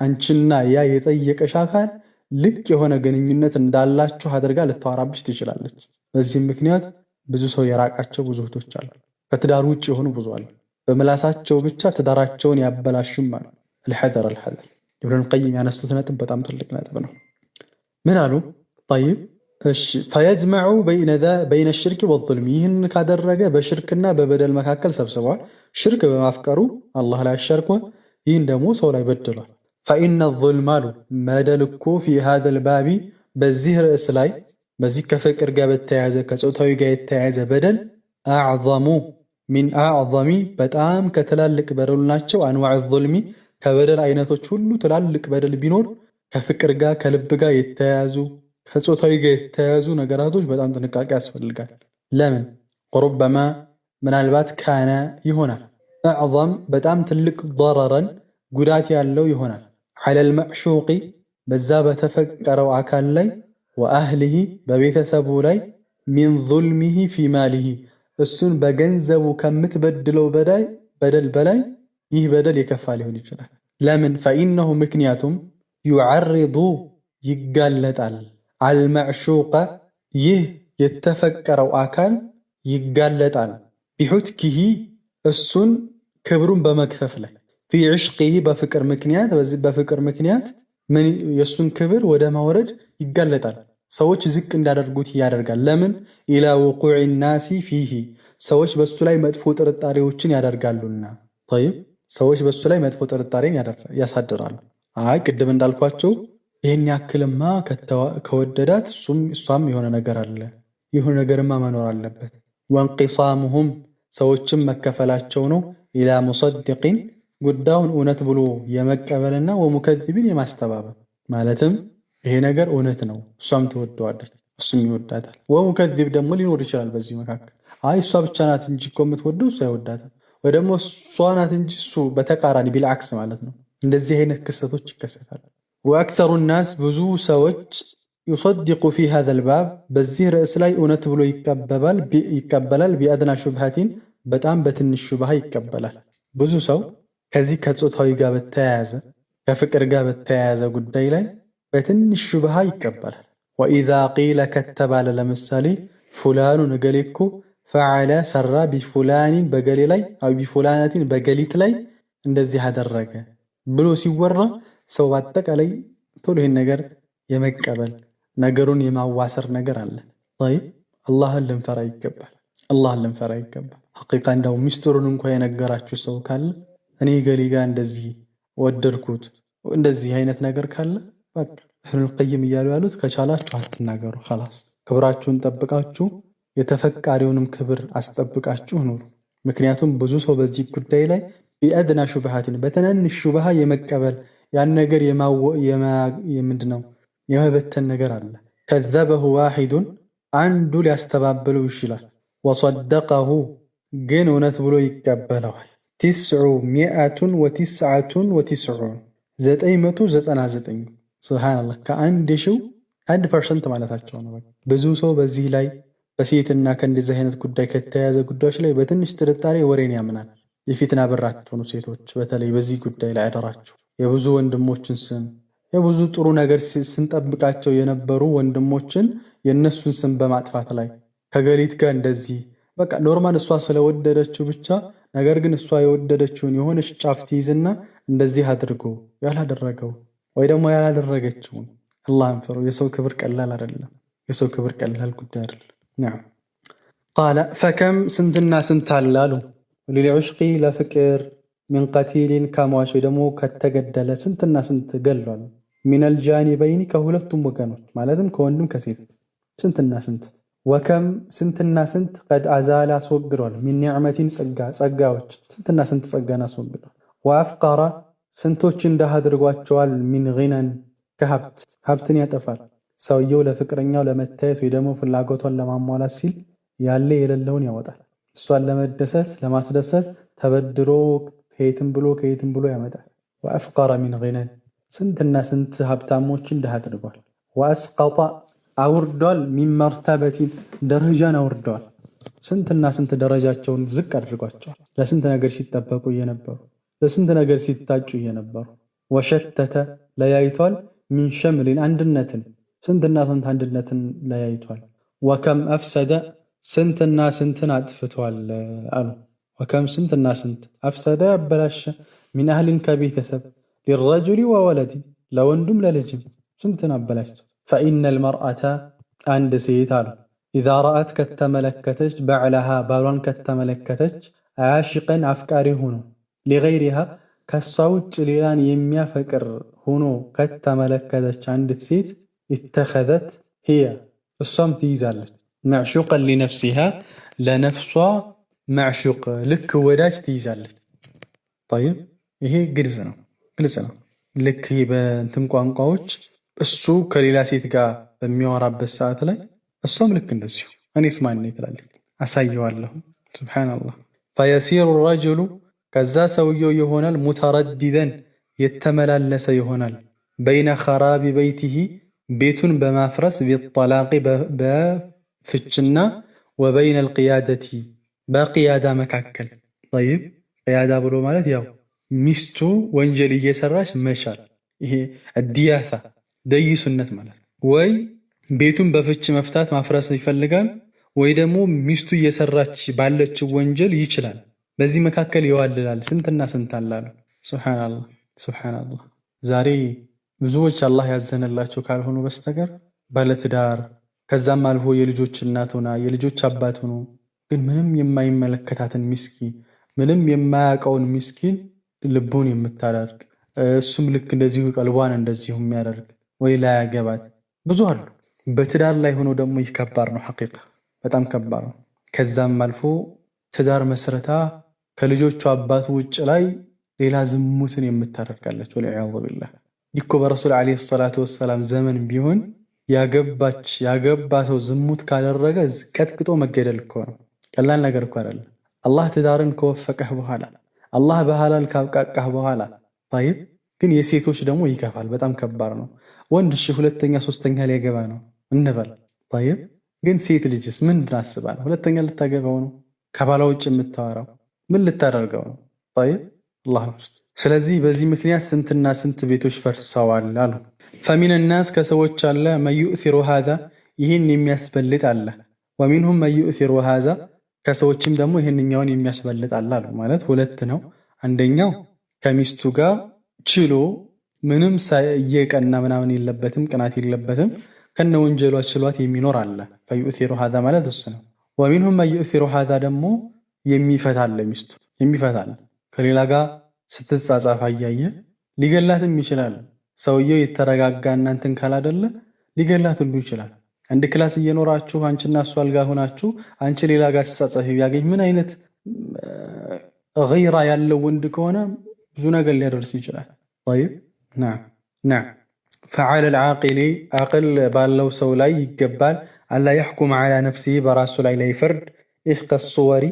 አንቺና ያ የጠየቀሽ አካል ልቅ የሆነ ግንኙነት እንዳላችሁ አድርጋ ልታወራብሽ ትችላለች። በዚህም ምክንያት ብዙ ሰው የራቃቸው ብዙ እህቶች አሉ። ከትዳር ውጭ የሆኑ ብዙ አሉ። በምላሳቸው ብቻ ትዳራቸውን ያበላሹም አሉ። አልሐዘር አልሐዘር። ኢብኑል ቀይም ያነሱት ነጥብ በጣም ትልቅ ነጥብ ነው። ምን አሉ? ጠይብ እሺ ፈየጅመዑ በይነ ሽርክ ወዙልም፣ ይህን ካደረገ በሽርክና በበደል መካከል ሰብስቧል። ሽርክ በማፍቀሩ አላህ ላይ አሸርኮ፣ ይህን ደግሞ ሰው ላይ በድሏል። ፈኢነ ዙልም አሉ በደል እኮ ፊ ሃዘል ባቢ፣ በዚህ ርዕስ ላይ በዚህ ከፍቅር ጋር በተያያዘ ከጾታዊ ጋር የተያያዘ በደል አዕዘሙ ሚን አዕዘሚ፣ በጣም ከትላልቅ በደሉ ናቸው። አንዋዕ ዙልሚ፣ ከበደል አይነቶች ሁሉ ትላልቅ በደል ቢኖር ከፍቅር ጋር ከልብ ጋር የተያያዙ ከጾታዊ ጋር የተያያዙ ነገራቶች በጣም ጥንቃቄ ያስፈልጋል። ለምን? ሩበማ ምናልባት ካነ ይሆናል አዕዘም በጣም ትልቅ ضررን ጉዳት ያለው ይሆናል ዐለል መዕሹቂ በዛ በተፈቀረው አካል ላይ ወአህሊሂ በቤተሰቡ ላይ ሚን ዙልሚሂ ፊ ማሊሂ እሱን በገንዘቡ ከምትበድለው በደል በላይ ይህ በደል የከፋ ሊሆን ይችላል። ለምን? ፈኢነሁ ምክንያቱም ዩዐርዱ ይጋለጣል አልመዕሹቀ ይህ የተፈቀረው አካል ይጋለጣል ቢሑትኪሂ እሱን ክብሩን በመክፈፍ ላይ ፊ ዕሽቂሂ በፍቅር ምክንያት በዚህ በፍቅር ምክንያት የእሱን ክብር ወደ ማውረድ ይጋለጣል። ሰዎች ዝቅ እንዳደርጉት ያደርጋል። ለምን? ኢላ ውቁዕ ናሲ ፊሂ ሰዎች በሱ ላይ መጥፎ ጥርጣሬዎችን ያደርጋሉና። ጠይብ ሰዎች በሱ ላይ መጥፎ ጥርጣሬን ያሳድራሉ። አይ ቅድም እንዳልኳቸው ይህን ያክልማ ከወደዳት እሷም የሆነ ነገር አለ፣ የሆነ ነገርማ መኖር አለበት። ወንቂሳሙሁም ሰዎችም መከፈላቸው ነው ኢላ ሙሰድቂን ጉዳዩን እውነት ብሎ የመቀበልና ወሙከዚቢን የማስተባበል ማለትም ይሄ ነገር እውነት ነው፣ እሷም ትወደዋለች፣ እሱም ይወዳታል። ወሙከዚብ ደግሞ ሊኖር ይችላል በዚህ መካከል። አይ እሷ ብቻ ናት እንጂ እኮ የምትወደው እሱ አይወዳትም፣ ወይ ደግሞ እሷ ናት እንጂ እሱ በተቃራኒ ቢልዓክስ ማለት ነው። እንደዚህ አይነት ክስተቶች ይከሰታል። ወአክተሩ ናስ ብዙ ሰዎች ዩሰድቁ ፊ ሃዘል ባብ በዚህ ርዕስ ላይ እውነት ብሎ ይቀበላል። ቢአድና ሹብሃቲን በጣም በትንሽ ሹብሃ ይቀበላል። ብዙ ሰው ከዚህ ከጾታዊ ጋር በተያያዘ ከፍቅር ጋር በተያያዘ ጉዳይ ላይ በትንሽ ሹብሃ ይቀበላል። ወኢዛ ቂለ ከተባለ ለምሳሌ ፉላኑን እገሌ እኮ ፈዓለ ሰራ ቢፉላኒን በገሌ ላይ አው ቢፉላናቲን በገሊት ላይ እንደዚህ አደረገ ብሎ ሲወራ ሰው በአጠቃላይ ቶሎ ይህን ነገር የመቀበል ነገሩን የማዋሰር ነገር አለ። ጠይብ አላህን ልንፈራ ይገባል። አላህን ልንፈራ ይገባል። ሐቂቃ እንደው ሚስጥሩን እንኳ የነገራችሁ ሰው ካለ እኔ ገሌ ጋር እንደዚህ ወደድኩት እንደዚህ አይነት ነገር ካለ በቃ ኢብኑል ቀይም እያሉ ያሉት ከቻላችሁ አትናገሩ። خلاص ክብራችሁን ጠብቃችሁ የተፈቃሪውንም ክብር አስጠብቃችሁ ኑሩ። ምክንያቱም ብዙ ሰው በዚህ ጉዳይ ላይ ቢአድና ሹብሃትን በትንንሽ ሹብሃ የመቀበል ያን ነገር ምንድነው የመበተን ነገር አለ። ከዘበሁ ዋሂዱን አንዱ ሊያስተባብለው ይችላል። ወሰደቀሁ ግን እውነት ብሎ ይቀበለዋል። 999 ሱብሃንአላህ ከአንድ ሺው 1% ማለታቸው ነው። ብዙ ሰው በዚህ ላይ በሴትና ከእንደዚህ አይነት ጉዳይ ከተያያዘ ጉዳዮች ላይ በትንሽ ጥርጣሬ ወሬን ያምናል። የፊትና በር አትሆኑ ሴቶች፣ በተለይ በዚህ ጉዳይ ላይ አደራችሁ። የብዙ ወንድሞችን ስም የብዙ ጥሩ ነገር ስንጠብቃቸው የነበሩ ወንድሞችን የነሱን ስም በማጥፋት ላይ ከገሊት ጋር እንደዚህ በቃ ኖርማል እሷ ስለወደደችው ብቻ ነገር ግን እሷ የወደደችውን የሆነች ጫፍ ትይዝና እንደዚህ አድርጎ ያላደረገው ወይ ደግሞ ያላደረገችውን አላህን ፍሩ። የሰው ክብር ቀላል አይደለም። የሰው ክብር ቀላል ጉዳይ አይደለም። ነዓም ቃለ ፈከም ስንትና ስንት አላሉ ሊልዑሽቂ ለፍቅር ሚን ቀቲልን ከሟች ወይ ደግሞ ከተገደለ ስንትና ስንት ገሏል። ሚነል ጃኒበይኒ ከሁለቱም ወገኖች ማለትም ከወንድም ከሴት ስንትና ስንት ወከም ስንትና ስንት ቀድ አዛላ አስወግዷል ሚን ኒዕመቲን ጸጋዎች ስንትና ስንት ጸጋን አስወግዷል። ወአፍቀረ ስንቶችን ድሃ አድርጓቸዋል ሚን ጊናን ሀብትን ያጠፋል። ሰውየው ለፍቅረኛው ለመታየት ወይ ደግሞ ፍላጎቷን ለማሟላት ሲል ያለ የሌለውን ያወጣል። እሷን ለመደሰት ለማስደሰት ተበድሮ ከየትም ብሎ ያመጣል። ወአፍቀረ ሚን ጊናን ስንትና ስንት ሀብታሞችን ድሃ አድርጓል። ወአስቀጠ አውርዷል ሚን መርተበቲን ደረጃን አውርዷል። ስንትና ስንት ደረጃቸውን ዝቅ አድርጓቸዋል። ለስንት ነገር ሲጠበቁ እየነበሩ ለስንት ነገር ሲታጩ እየነበሩ። ወሸተተ ለያይቷል ሚን ሸምሊን አንድነትን ስንትና ስንት አንድነትን ለያይቷል። ወከም አፍሰደ ስንትና ስንትን አጥፍቷል አሉ። ወከም ስንትና ስንት አፍሰደ አበላሸ ሚን አህሊን ከቤተሰብ ሊረጁሊ ወወለዲ ለወንዱም ለልጅም ስንትን አበላሽቶ። ፈኢነል መርአተ አንድ ሴት አሉ ኢዛ ረአት ከተመለከተች በዕለሃ ባሏን ከተመለከተች አያሽቀን አፍቃሪ ሆኖ ሊገይሪሃ ከሷ ውጭ ሌላን የሚያፈቅር ሆኖ ከተመለከተች አንዲት ሴት ኢተኸዘት ሂየ እሷም ትይዛለች መዕሹቀን ሊነፍሲሃ ለነፍሷ መዕሹቅ ልክ ወዳጅ ትይዛለች። ጠይብ ይሄ ግልጽ ነው። ልክ በእንትን ቋንቋዎች እሱ ከሌላ ሴት ጋር በሚያወራበት ሰዓት ላይ እሷም ልክ እንደዚሁ እኔስ ማን ነኝ ትላለች፣ አሳየዋለሁ። ሱብሓነላህ። ፈየሲሩ ረጅሉ ከዛ ሰውየው ይሆናል ሙተረዲደን የተመላለሰ ይሆናል በይነ ኸራቢ በይቲሂ ቤቱን በማፍረስ ቢጠላቂ በፍችና ወበይነ ልቅያደቲ በቅያዳ መካከል። ጠይብ ቅያዳ ብሎ ማለት ያው ሚስቱ ወንጀል እየሰራች መሻል፣ ይሄ አዲያታ ደይሱነት ማለት ወይ ቤቱን በፍች መፍታት ማፍረስ ይፈልጋል፣ ወይ ደግሞ ሚስቱ እየሰራች ባለችው ወንጀል ይችላል። በዚህ መካከል ይዋልላል። ስንትና ስንት አላሉ። ሱብሓነላህ። ዛሬ ብዙዎች አላህ ያዘነላቸው ካልሆኑ በስተቀር ባለትዳር ከዛም አልፎ የልጆች እናት ሆና የልጆች አባት ሆኖ ግን ምንም የማይመለከታትን ምስኪን ምንም የማያውቀውን ምስኪን ልቡን የምታደርግ እሱም ልክ እንደዚሁ ቀልቧን እንደዚሁ የሚያደርግ ወይ ላያገባት ብዙ አሉ። በትዳር ላይ ሆኖ ደግሞ ይህ ከባድ ነው። ሐቂቃ በጣም ከባድ ነው። ከዛም አልፎ ትዳር መስረታ ከልጆቹ አባት ውጭ ላይ ሌላ ዝሙትን የምታደርጋለች። ወልዒያዙ ቢላህ። ይኮ በረሱል ዓለይሂ ሰላቱ ወሰላም ዘመን ቢሆን ያገባ ሰው ዝሙት ካደረገ ቀጥቅጦ መገደል እኮ ነው። ቀላል ነገር እኮ አይደለም። አላህ ትዳርን ከወፈቀህ በኋላ አላህ በሐላል ካብቃቃህ በኋላ ጠይብ። ግን የሴቶች ደግሞ ይከፋል። በጣም ከባድ ነው። ወንድ እሺ ሁለተኛ ሶስተኛ ሊያገባ ነው እንበል ጠይብ። ግን ሴት ልጅስ ምን አስባ ነው ሁለተኛ ልታገባው ነው? ከባሏ ውጭ የምታወራው ምን ልታደርገው ነው? ጠይብ አላህ ነው። ስለዚህ በዚህ ምክንያት ስንትና ስንት ቤቶች ፈርሰዋል አሉ። ፈሚን ናስ ከሰዎች አለ መን ዩእሲሩ ሃዛ ይህን የሚያስበልጥ አለ። ወሚንሁም መን ዩእሲሩ ሃዛ ከሰዎችም ደግሞ ይህንኛውን የሚያስበልጥ አለ አሉ። ማለት ሁለት ነው። አንደኛው ከሚስቱ ጋር ችሎ ምንም እየቀና ምናምን የለበትም ቅናት የለበትም ከነ ወንጀሏ ችሏት የሚኖር አለ። ፈዩእሲሩ ሃዛ ማለት እሱ ነው። ወሚንሁም መን ዩእሲሩ ሃዛ ደግሞ የሚፈታል ሚስቱ የሚፈታል ከሌላ ጋር ስትጻጻፍ አያየ ሊገላትም ይችላል። ሰውየው የተረጋጋ እናንተን ካላደለ ሊገላት ሁሉ ይችላል። አንድ ክላስ እየኖራችሁ አንቺና እሱ አልጋ ሆናችሁ አንቺ ሌላ ጋር ስትጻጻፊ ቢያገኝ ምን አይነት ገይራ ያለው ወንድ ከሆነ ብዙ ነገር ሊያደርስ ይችላል። طيب نعم فعلى العاقل عقل ባለው ሰው ላይ ይገባል አላ يحكم على نفسه በራሱ ላይ ፍርድ ኢፍቀ الصور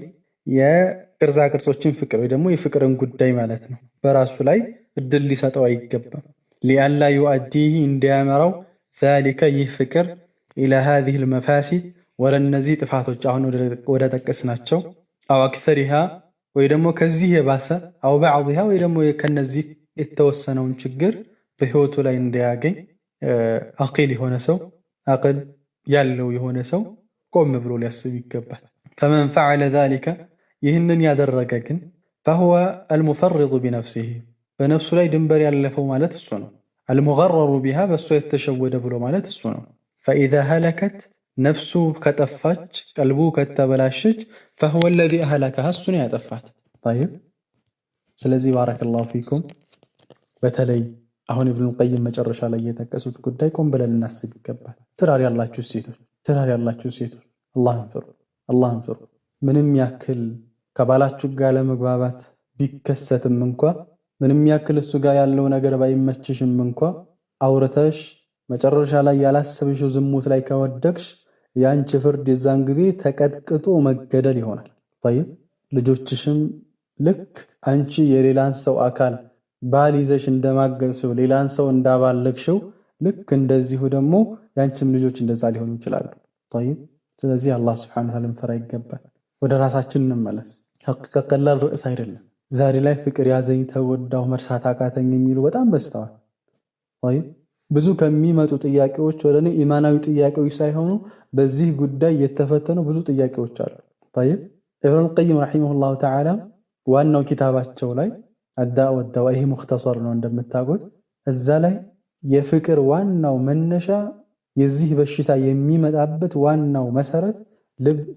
የቅርጻ ቅርጾችን ፍቅር ወይ ደግሞ የፍቅርን ጉዳይ ማለት ነው በራሱ ላይ እድል ሊሰጠው አይገባም። ሊአላ ዩአዲህ እንዲያመራው ذلك ይህ ፍቅር ኢላ هذه المفاسد ወደ እነዚህ ጥፋቶች አሁን ወደ ጠቀስናቸው አው አክተሪሃ ወይ ደግሞ ከዚህ የባሰ አው بعضها ወይ ደግሞ ከነዚህ የተወሰነውን ችግር በህይወቱ ላይ እንዲያገኝ አቂል የሆነ ሰው አቅል ያለው የሆነ ሰው ቆም ብሎ ሊያስብ ይገባል። فمن فعل ذلك ይህንን ያደረገ ግን فهو المفرط بنفسه በነፍሱ ላይ ድንበር ያለፈው ማለት እሱ ነው። المغرر بها በሱ የተሸወደ ብሎ ማለት እሱ ነው። فإذا هلكت ነፍሱ ከጠፋች ቀልቡ ከተበላሸች فهو الذي أهلكها እሱን ያጠፋት። طيب ስለዚህ بارك الله فيكم በተለይ አሁን ኢብኑል ቀይም መጨረሻ ላይ የተጠቀሱት ጉዳይ ቆም ብለን እናስብ ይገባል። ትዳር ያላችሁ ሴቶች ትዳር ያላችሁ ሴቶች አላህን ፍሩ። ምንም ያክል ከባላችሁ ጋር ለመግባባት ቢከሰትም እንኳ ምንም ያክል እሱ ጋር ያለው ነገር ባይመችሽም እንኳ አውርተሽ መጨረሻ ላይ ያላሰብሽው ዝሙት ላይ ከወደቅሽ ያንቺ ፍርድ የዛን ጊዜ ተቀጥቅጦ መገደል ይሆናል። طيب ልጆችሽም ልክ አንቺ የሌላን ሰው አካል ባል ይዘሽ እንደማገዝሽው ሌላን ሰው እንዳባለግሽው ልክ እንደዚሁ ደግሞ ያንቺም ልጆች እንደዛ ሊሆኑ ይችላሉ። طيب ስለዚህ አላህ Subhanahu Wa Ta'ala ፈራ ይገባል። ወደ ራሳችን እንመለስ። ሐቂቃ ቀላል ርዕስ አይደለም። ዛሬ ላይ ፍቅር ያዘኝ ተወዳው መርሳት አቃተኝ የሚሉ በጣም በዝተዋል። طيب ብዙ ከሚመጡ ጥያቄዎች ወደኔ ኢማናዊ ጥያቄዎች ሳይሆኑ በዚህ ጉዳይ የተፈተኑ ብዙ ጥያቄዎች አሉ። طيب ኢብኑል ቀይም ረሂመሁላሁ ተዓላ ዋናው ኪታባቸው ላይ አዳእ ወደዋ ይሄ ሙኽተሰር ነው እንደምታውቁት፣ እዛ ላይ የፍቅር ዋናው መነሻ የዚህ በሽታ የሚመጣበት ዋናው መሰረት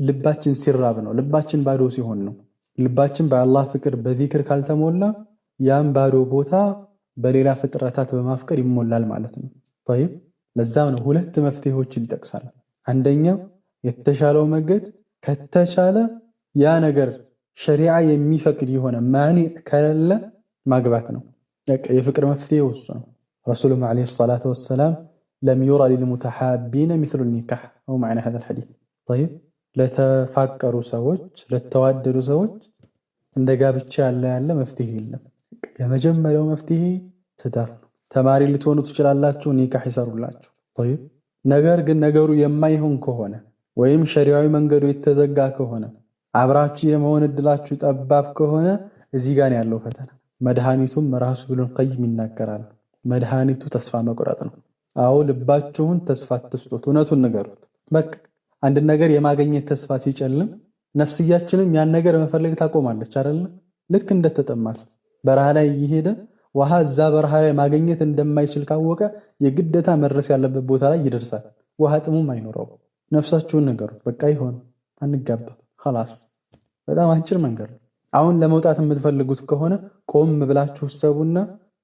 ልባችን ሲራብ ነው። ልባችን ባዶ ሲሆን ነው። ልባችን በአላህ ፍቅር በዚክር ካልተሞላ ያም ባዶ ቦታ በሌላ ፍጥረታት በማፍቀር ይሞላል ማለት ነው። طيب ለዛም ነው ሁለት መፍትሄዎችን ይጠቅሳል። አንደኛው የተሻለው መንገድ ከተቻለ ያ ነገር ሸሪዓ የሚፈቅድ የሆነ ማኒዕ ከሌለ ማግባት ነው። የፍቅር መፍትሄው እሱ ነው። ረሱሉም ዓለይሂ ሰላቱ ወሰላም ለም ዩራ ሊልሙተሓቢነ ሚስሉ ኒካህ አው ማዕና هذا الحديث طيب ለተፋቀሩ ሰዎች ለተዋደዱ ሰዎች እንደ ጋብቻ ያለ መፍትሄ የለም። የመጀመሪያው መፍትሄ ትዳር ነው። ተማሪ ልትሆኑ ትችላላችሁ፣ ኒካህ ይሰሩላችሁ። طيب ነገር ግን ነገሩ የማይሆን ከሆነ ወይም ሸሪዓዊ መንገዱ የተዘጋ ከሆነ አብራችሁ የመሆን እድላችሁ ጠባብ ከሆነ እዚህ ጋር ያለው ፈተና መድኃኒቱም ራሱ ኢብኑል ቀይም ይናገራል። መድኃኒቱ ተስፋ መቁረጥ ነው። አዎ ልባችሁን ተስፋ አትስጡት፣ እውነቱን ንገሩት። በቃ አንድ ነገር የማግኘት ተስፋ ሲጨልም ነፍስያችንም ያን ነገር መፈለግ ታቆማለች አይደል? ልክ እንደተጠማት በረሃ ላይ እየሄደ ውሃ እዛ በረሃ ላይ ማግኘት እንደማይችል ካወቀ የግዴታ መድረስ ያለበት ቦታ ላይ ይደርሳል። ውሃ ጥሙም አይኖረው። ነፍሳችሁን ንገሩት። በቃ ይሆን አንጋባ خلاص። በጣም አጭር መንገድ። አሁን ለመውጣት የምትፈልጉት ከሆነ ቆም ብላችሁ ሰቡና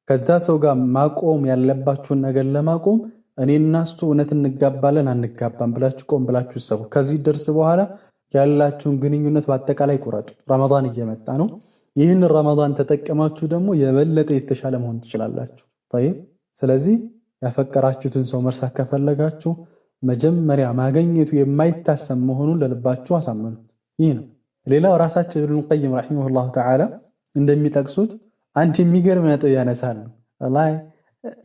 ከዛ ሰው ጋር ማቆም ያለባችሁን ነገር ለማቆም እኔና እሱ እውነት እንጋባለን አንጋባም ብላችሁ ቆም ብላችሁ ሰቡ። ከዚህ ደርስ በኋላ ያላችሁን ግንኙነት በአጠቃላይ ቁረጡ። ረመዳን እየመጣ ነው። ይህን ረመዳን ተጠቀማችሁ ደግሞ የበለጠ የተሻለ መሆን ትችላላችሁ። طيب ስለዚህ ያፈቀራችሁትን ሰው መርሳት ከፈለጋችሁ መጀመሪያ ማግኘቱ የማይታሰብ መሆኑን ለልባችሁ አሳምኑ። ይህ ነው። ሌላው ራሳቸው ኢብኑል ቀይም ረሂመሁላሁ ተዓላ እንደሚጠቅሱት አንድ የሚገርም ነጥብ ያነሳሉ። ወላሂ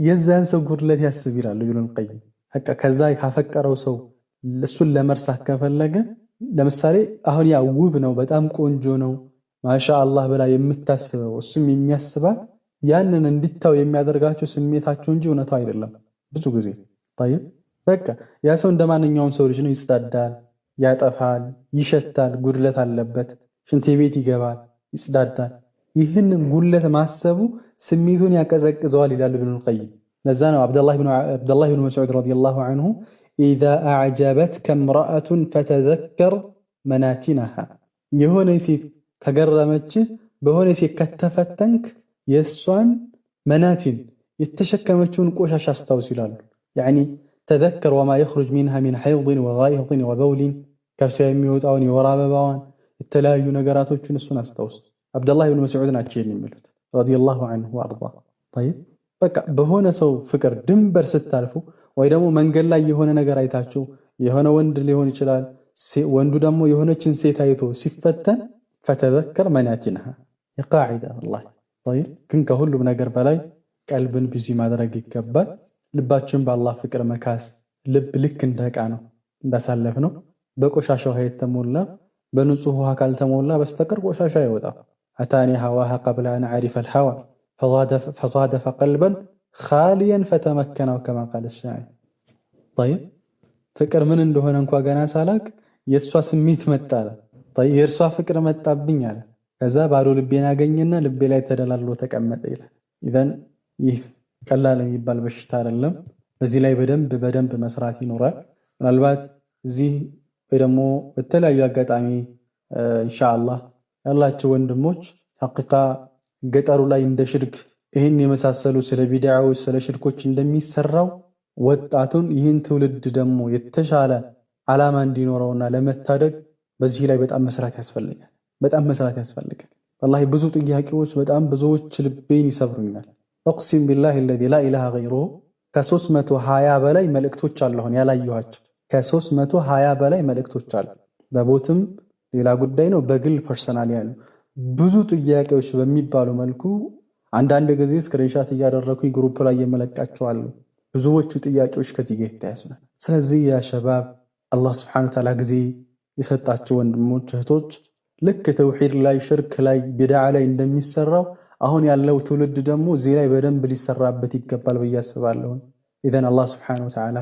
የዛን ሰው ጉድለት ያስብ ይላሉ ኢብኑል ቀይም። ከዛ ካፈቀረው ሰው እሱን ለመርሳት ከፈለገ ለምሳሌ አሁን ያ ውብ ነው፣ በጣም ቆንጆ ነው፣ ማሻአላህ ብላ የምታስበው እሱም የሚያስባት ያንን እንዲታው የሚያደርጋቸው ስሜታቸው እንጂ እውነታው አይደለም ብዙ ጊዜ። طيب በቃ ያ ሰው እንደማንኛውም ሰው ልጅ ነው። ይጽዳዳል፣ ያጠፋል፣ ይሸታል፣ ጉድለት አለበት፣ ሽንት ቤት ይገባል፣ ይጽዳዳል። ይህንን ጉድለት ማሰቡ ስሜቱን ያቀዘቅዘዋል ይላል ኢብኑል ቀይም። ለዛ ነው አብደላህ ብን መስዑድ ረዲየላሁ ዐንሁ ኢዛ አዕጀበትከ እምረአቱን ፈተዘከር መናቲነሃ፣ የሆነ ሴት ከገረመችህ በሆነ ሴት ከተፈተንክ የእሷን መናቲን የተሸከመችውን ቆሻሻ አስታውስ ይላሉ። ያኒ ተዘከር ወማ የኽሩጅ ሚንሃ ሚን ሐይድን ወጋኢጥን ወበውሊን፣ ከእርሷ የሚወጣውን የወር አበባዋን የተለያዩ ነገራቶችን እሱን አስታውስ። አብደላህ ብን መስዑድ ናቸው የሚሉት ረዲየላሁ ዐንሁ ወአርዳ። طيب በቃ በሆነ ሰው ፍቅር ድንበር ስታልፉ ወይ ደግሞ መንገድ ላይ የሆነ ነገር አይታችሁ የሆነ ወንድ ሊሆን ይችላል፣ ወንዱ ደግሞ የሆነችን ሴት አይቶ ሲፈተን ፈተዘከር መናቲነሃ የቃዒዳ ወላሂ። طيب ግን ከሁሉም ነገር በላይ ቀልብን ቢዚ ማድረግ ይገባል። ልባችን በአላህ ፍቅር መካስ። ልብ ልክ እንደ ዕቃ ነው እንዳሳለፍ ነው። በቆሻሻ ውሃ የተሞላ በንጹህ ውሃ ካልተሞላ በስተቀር ቆሻሻ አይወጣም። አታኒ ሀዋሃ ቀብለ አን አዕሪፈ አልሀዋ ፈሳደፈ ቀልበን ኻሊየን ፈተመከነው ከማ ቃለ ሻዒር። طيب ፍቅር ምን እንደሆነ እንኳ ገና ሳላቅ የእሷ ስሜት መጣ አለ። የእርሷ ፍቅር መጣብኝ አለ። ከዛ ባዶ ልቤን አገኘና ልቤ ላይ ተደላልሎ ተቀመጠ ይላል። ኢዘን ይህ ቀላል የሚባል በሽታ አይደለም። በዚህ ላይ በደንብ መስራት ይኖራል። ምናልባት እዚህ ወይ ደግሞ በተለያዩ አጋጣሚ ኢንሻአላህ ያላችሁ ወንድሞች ሐቂቃ ገጠሩ ላይ እንደ ሽርክ ይህን የመሳሰሉ ስለ ቢድዓዎች ስለ ሽርኮች እንደሚሰራው ወጣቱን ይህን ትውልድ ደግሞ የተሻለ ዓላማ እንዲኖረውና ለመታደግ በዚህ ላይ በጣም መስራት ያስፈልጋል። ወላሂ ብዙ ጥያቄዎች በጣም ብዙዎች ልቤን ይሰብሩኛል። እቅሲም ቢላሂ አለዚ ላ ኢላሃ ገይሩሁ ከ320 በላይ መልእክቶች አሉ አሁን ያላየኋቸው ከ320 በላይ መልእክቶች አሉ። በቦትም ሌላ ጉዳይ ነው፣ በግል ፐርሰናል ያሉ ብዙ ጥያቄዎች በሚባሉ መልኩ አንዳንድ ጊዜ ስክሪንሻት እያደረኩኝ ግሩፕ ላይ የመለቃቸዋለሁ። ብዙዎቹ ጥያቄዎች ከዚህ ጋር የተያያዙ ነው። ስለዚህ ያ ሸባብ አላህ ሱብሓነሁ ወተዓላ ጊዜ የሰጣቸው ወንድሞች እህቶች፣ ልክ ተውሂድ ላይ ሽርክ ላይ ቢድዓ ላይ እንደሚሰራው አሁን ያለው ትውልድ ደግሞ እዚህ ላይ በደንብ ሊሰራበት ይገባል ብዬ አስባለሁ። ኢዘን አላህ ሱብሓነሁ ወተዓላ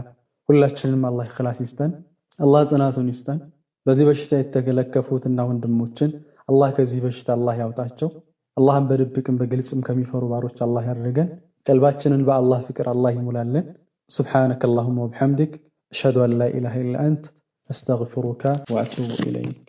ሁላችንም አላህ ኢኽላስ ይስጠን፣ አላህ ጽናቱን ይስጠን። በዚህ በሽታ የተከለከፉትና ወንድሞችን አላህ ከዚህ በሽታ አላህ ያውጣቸው። አላህን በድብቅም በግልጽም ከሚፈሩ ባሮች አላህ ያድርገን። ቀልባችንን በአላህ ፍቅር አላህ ይሙላልን። ሱብሓነከ አላሁመ ወቢሐምዲክ አሽሀዱ አን ላ ኢላሃ ኢላ አንተ አስተግፊሩከ ወአቱቡ ኢለይክ።